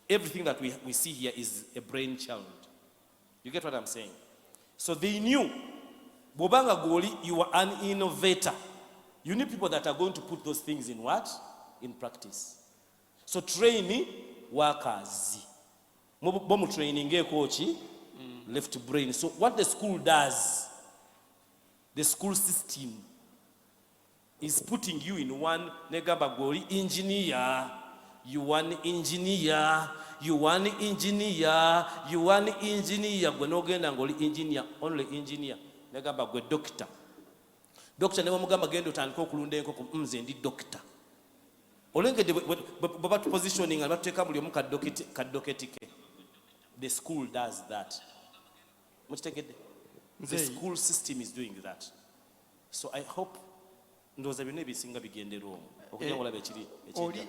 everything that we see here is a brain child. You get what I'm saying? So they knew bw'obanga goli you are an innovator. You need people that are going to put those things in what? In practice. So training workers. Bomu training coach left brain. So what the school does, the school system is putting you in one negabagori engineer. You one engineer. You one engineer. You one engineer. Gwenogenda ngoli engineer, only engineer. Negabagwe doctor. Doctor ne bamugamba genda otandika okulunda enkoko nze ndi doctor. Olengedde baba positioning and bateka buli omu kadoketi ke. The school does that. Mukitegedde? The school system is doing that. So I hope ndowooza byonna ebisinga bigendera omwo okugira olaba ekiri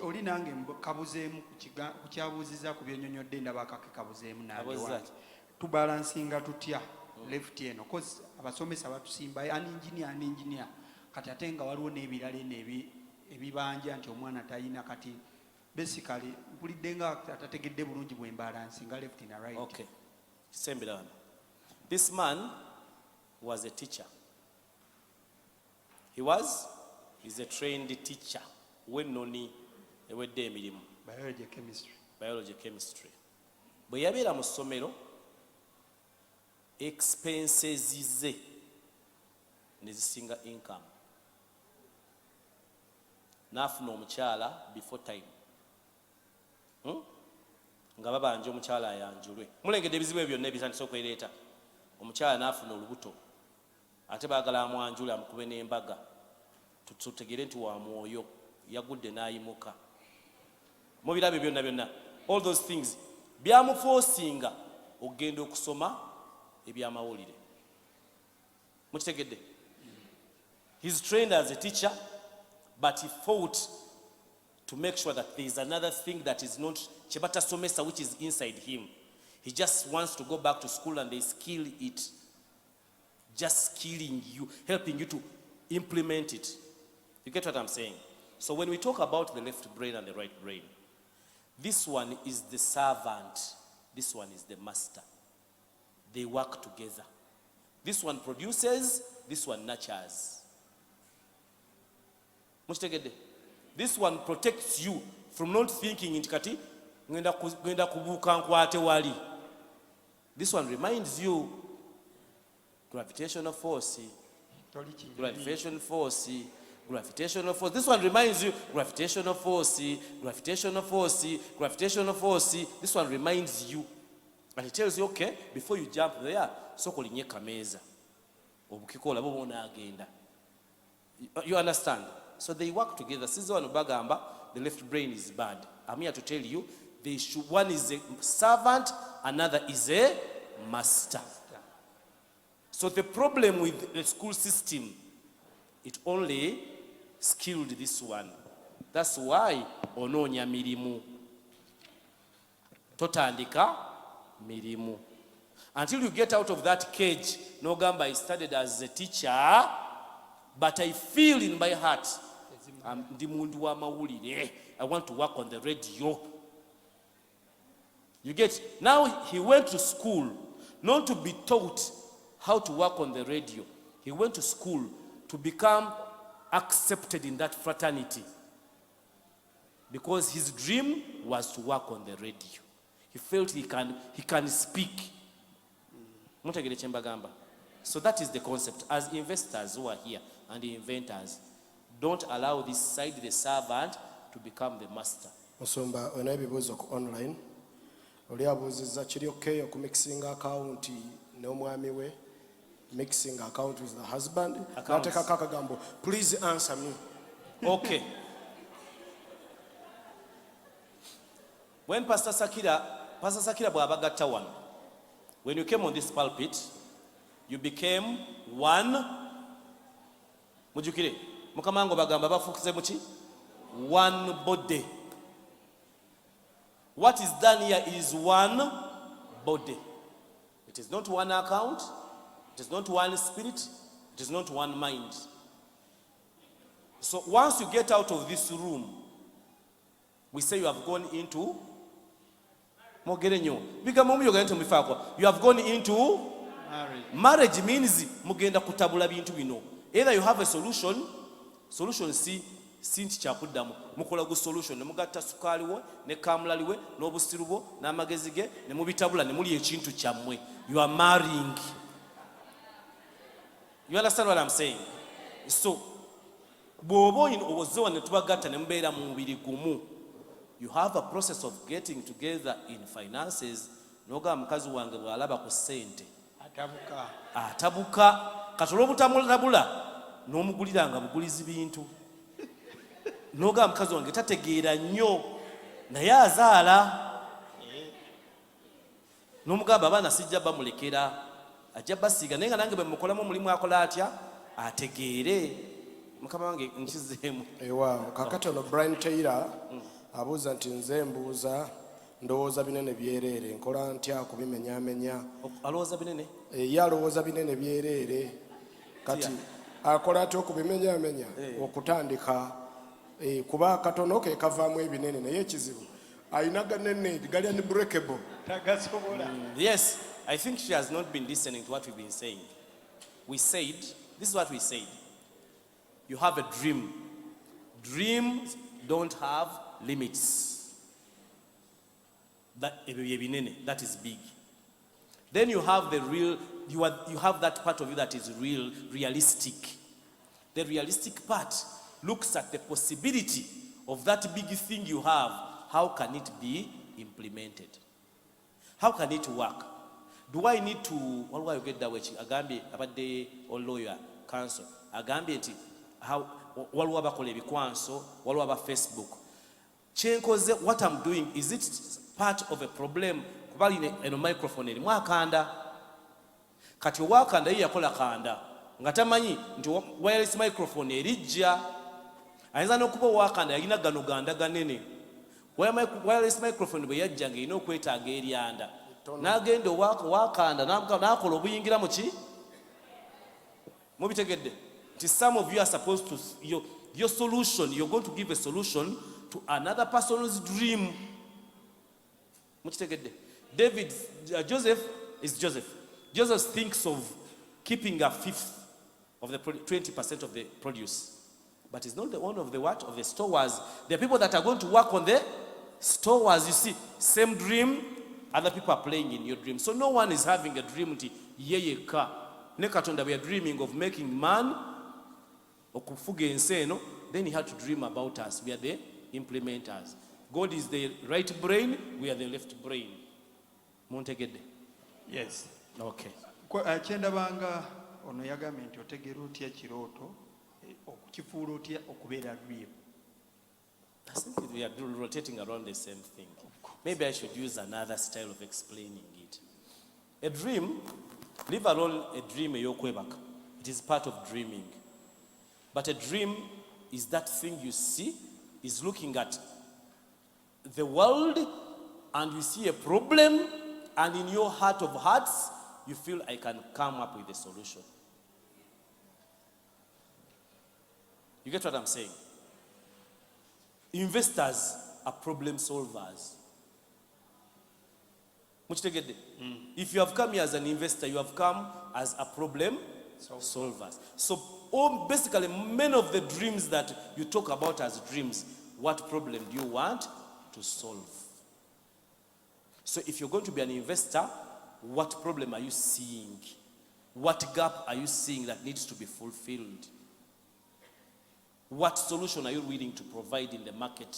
oli nange kabuzeemu ku kyabuuziza ku byennyonnyodde ndaba akake kabuzeemu nange wange tubalansinga tutya left eno cause abasomesa batusimba an engineer kati ate nga waliwo n'ebirala ebibanja nti omwana talina kati basically mpulidde nga atategedde bulungi bwembalansinga left and right. Okay. Sembera. This man was a teacher. He's a trained teacher. When noni ewedde emirimu. Biology chemistry. Bwe yabeera mu ssomero expenses ze ne zisinga income. N'afuna omukyala before time. Nga babanja omukyala ayanjulwe. Mulengedde ebizibu ebyo byonna ebitandise okwereeta. Omukyala n'afuna olubuto. Ate baagala amwanjule amukube n'embaga. Tutegere nti wa mwoyo yagudde n'ayimuka. Mubirabe byonna. All those things byamuforcinga okugenda okusoma ebyamawulire. Mukitegedde? He's trained as a teacher, but he fought to make sure that there is another thing that is not Chebata Somesa, which is inside him. He just wants to go back to school and they skill it. Just skilling you, helping you to implement it. You get what I'm saying? So when we talk about the left brain and the right brain, this one is the servant, this one is the master. They work together. This one produces, this one nurtures. Mukitegedde? This one protects you from not thinking nti kati ngenda kubuuka nkwate wali. This one reminds you gravitational force. Gravitational force. Gravitational force. This one reminds you gravitational force. Gravitational force. Gravitational force. This one reminds you. And it tells you, okay, before you jump there, so kolinye kameza. Obukikola bo bona agenda. You understand? So they work together. Since one bagamba, the left brain is bad. I'm here to tell you, one is a servant, another is a master. So the problem with the school system, it only skilled this one. That's why ononya mirimu. Totandika mirimu. Until you get out of that cage, no gamba, I studied as a teacher, but I feel in my heart, I want to work on the radio. You get? Now he went to school not to be taught how to work on the radio. He went to school to become accepted in that fraternity. Because his dream was to work on the radio. He felt he can speak. So that is the concept. As investors who are here and the inventors, Don't allow this side, the servant, to become the master. Musumba olina ebibuuzo ku online oli abuuzizza kiri okay okumixing account n'omwami we, mixing account with the husband, nateekako akagambo please answer me. Okay. When Pastor Sakira bw'abagatta wano, when you came on this pulpit, you became one. Mujukire, Mukama wange bagamba bafuukize muki? One body. What is done here is one body. It is not one account, it is not one spirit, it is not one mind. So once you get out of this room, we say you have gone into you have gone into marriage. Means mugenda kutabula bintu bino. Either you have a solution si sinti kyakuddamu mukola gu solution ne mugatta sukaali wo ne kamulali we n'obusiru bwo n'amagezi ge ne mubitabula ne muli ekintu kyammwe. You are marrying. You understand what I'm saying? So bw'oba owozewa ne tubagatta ne mubeera mu mubiri gumu, you have a process of getting together in finances. Noga mukazi wange bw'alaba ku ssente atabuka katola obutamulabula n'omuguliranga bugulizi bintu. Noga mukazi wange tategeera nnyo naye azaala, n'omugamba abaana sijja bamulekera ajja basiiga naye nga nange bwe mukolamu omulimu akola atya ategeere. Mukama wange nkizeemu ewa kakati ono Brian Taylor abuuza nti nze mbuuza ndowooza binene byereere nkola ntya kubimenyamenya. Alowooza binene? Ye alowooza binene byereere kati akola atya okubimenyamenya okutandika kuba katono ke kavaamu ebinene naye ekizibu ayina ganene gali unbreakable tagasobola. Yes, I think she has not been listening to what we've been saying. We said, this is what we said. You have a dream. Dreams don't have limits. That is big. Then you have the real, you have that part of you that is realistic. The realistic part looks at the possibility of that big thing you have. How can it be implemented? How can it work? Do I need to, what do I get that way? Agambi abadde or lawyer counsel. Agambi enti how waliwo abakola ebikwanso waliwo aba Facebook kyenkoze. What I'm doing, is it part of a problem? Kuba eno microphone erimu akanda kati owakanda ye yakola kanda nga tamanyi nti wireless microphone erijja. Ayinza n'okuba owakanda yalina gano ganda ganene. Wireless microphone bwe yajja ng'erina okwetaaga eryanda n'agenda owakanda n'akola obuyingira mu ki mubitegedde. Some of you are supposed to, your solution, you're going to give a solution to another person's dream. Joseph is Joseph. Joseph thinks of keeping a fifth of the 20% of the produce. But it's not the owner of the what? Of the stores. There are people that are going to work on the stores. You see, same dream, other people are playing in your dream. So no one is having a dream to yeyeka. Nekatonda, we are dreaming of making man. Then he had to dream about us. We are the implementers. God is the right brain, we are the left brain. Montegede. Yes. Okay. Kyendabanga ono yagambye nti otegeera otya ekirooto okukifuula otya okubeera dream. I think we are rotating around the same thing. Maybe I should use another style of explaining it. A dream, leave alone a dream eyokwebaka. It is part of dreaming. But a dream is that thing you see, is looking at the world and you see a problem, and in your heart of hearts, you feel I can come up with a solution. You get what I'm saying? Investors are problem solvers. If you have come here as an investor, you have come as a problem solvers. So basically, many of the dreams that you talk about as dreams, what problem do you want to solve? So if you're going to be an investor, what problem are you seeing? What gap are you seeing that needs to be fulfilled? What solution are you willing to provide in the market?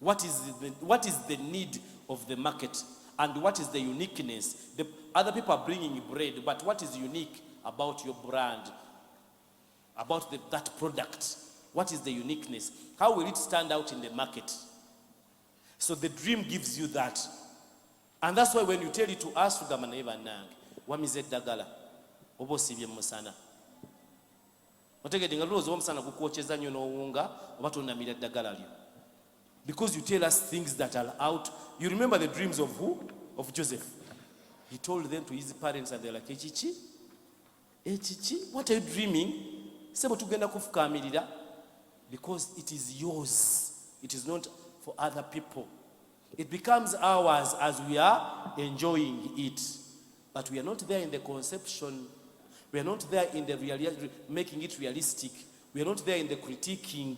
What is the need of the market? And what is the uniqueness? The other people are bringing bread, but what is unique about your brand? About that product? What is the uniqueness? How will it stand out in the market? So the dream gives you that. And that's why when you tell it to us, wamize eddagala oba osibye musana otegedde nga lulowooza omusana gukwokyeza nnyo n'owunga oba tonamira eddagala lyo, because you tell us things that are out. You remember the dreams of who? Of Joseph. He told them to his parents and they're like, echichi? What are you dreaming? Sebo tugenda kufukamirira, because it is yours. It is not for other people. It becomes ours as we are enjoying it. But we are not there in the conception. We are not there in the making it realistic. We are not there in the critiquing.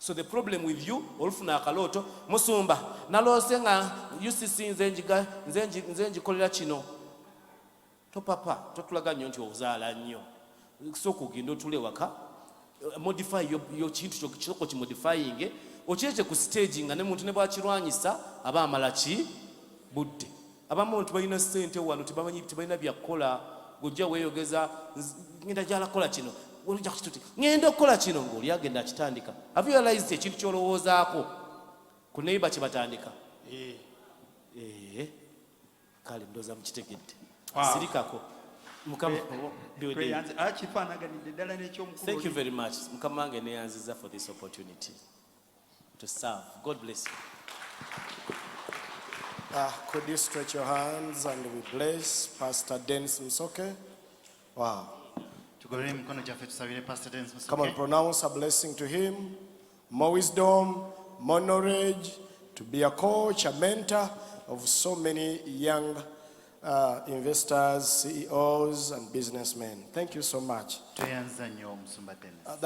So the problem with you, olufuna akaloto, musumba, nalose nga UCC nze njikolera kino. To papa, totulaga nnyo nti ozaala nnyo. Sooka ogenda otule waka, modify yo kintu kyokiko kimodifying, okireke ku stage nga ne muntu ne bwakirwanyisa aba amala ki budde. Abamu abantu balina ssente wano tebamanyi tebalina byakukola, gojja weeyogeza ngenda gyala kola kino. Ngenda okukola kino ng'oli agenda akitandika. Have you realized ekintu ky'olowoozaako ku neighbor kye batandika? Kale ndowooza mukitegedde. Sirikako. Mukama thank you very much. Mukama wange neeyanziza for this opportunity to serve. God bless you. Could you stretch your hands and we bless Pastor Denis Musoke? Wow. Come on, pronounce a blessing to him. More wisdom, more knowledge, to be a coach, a mentor of so many young investors, CEOs, and businessmen. Thank you so much.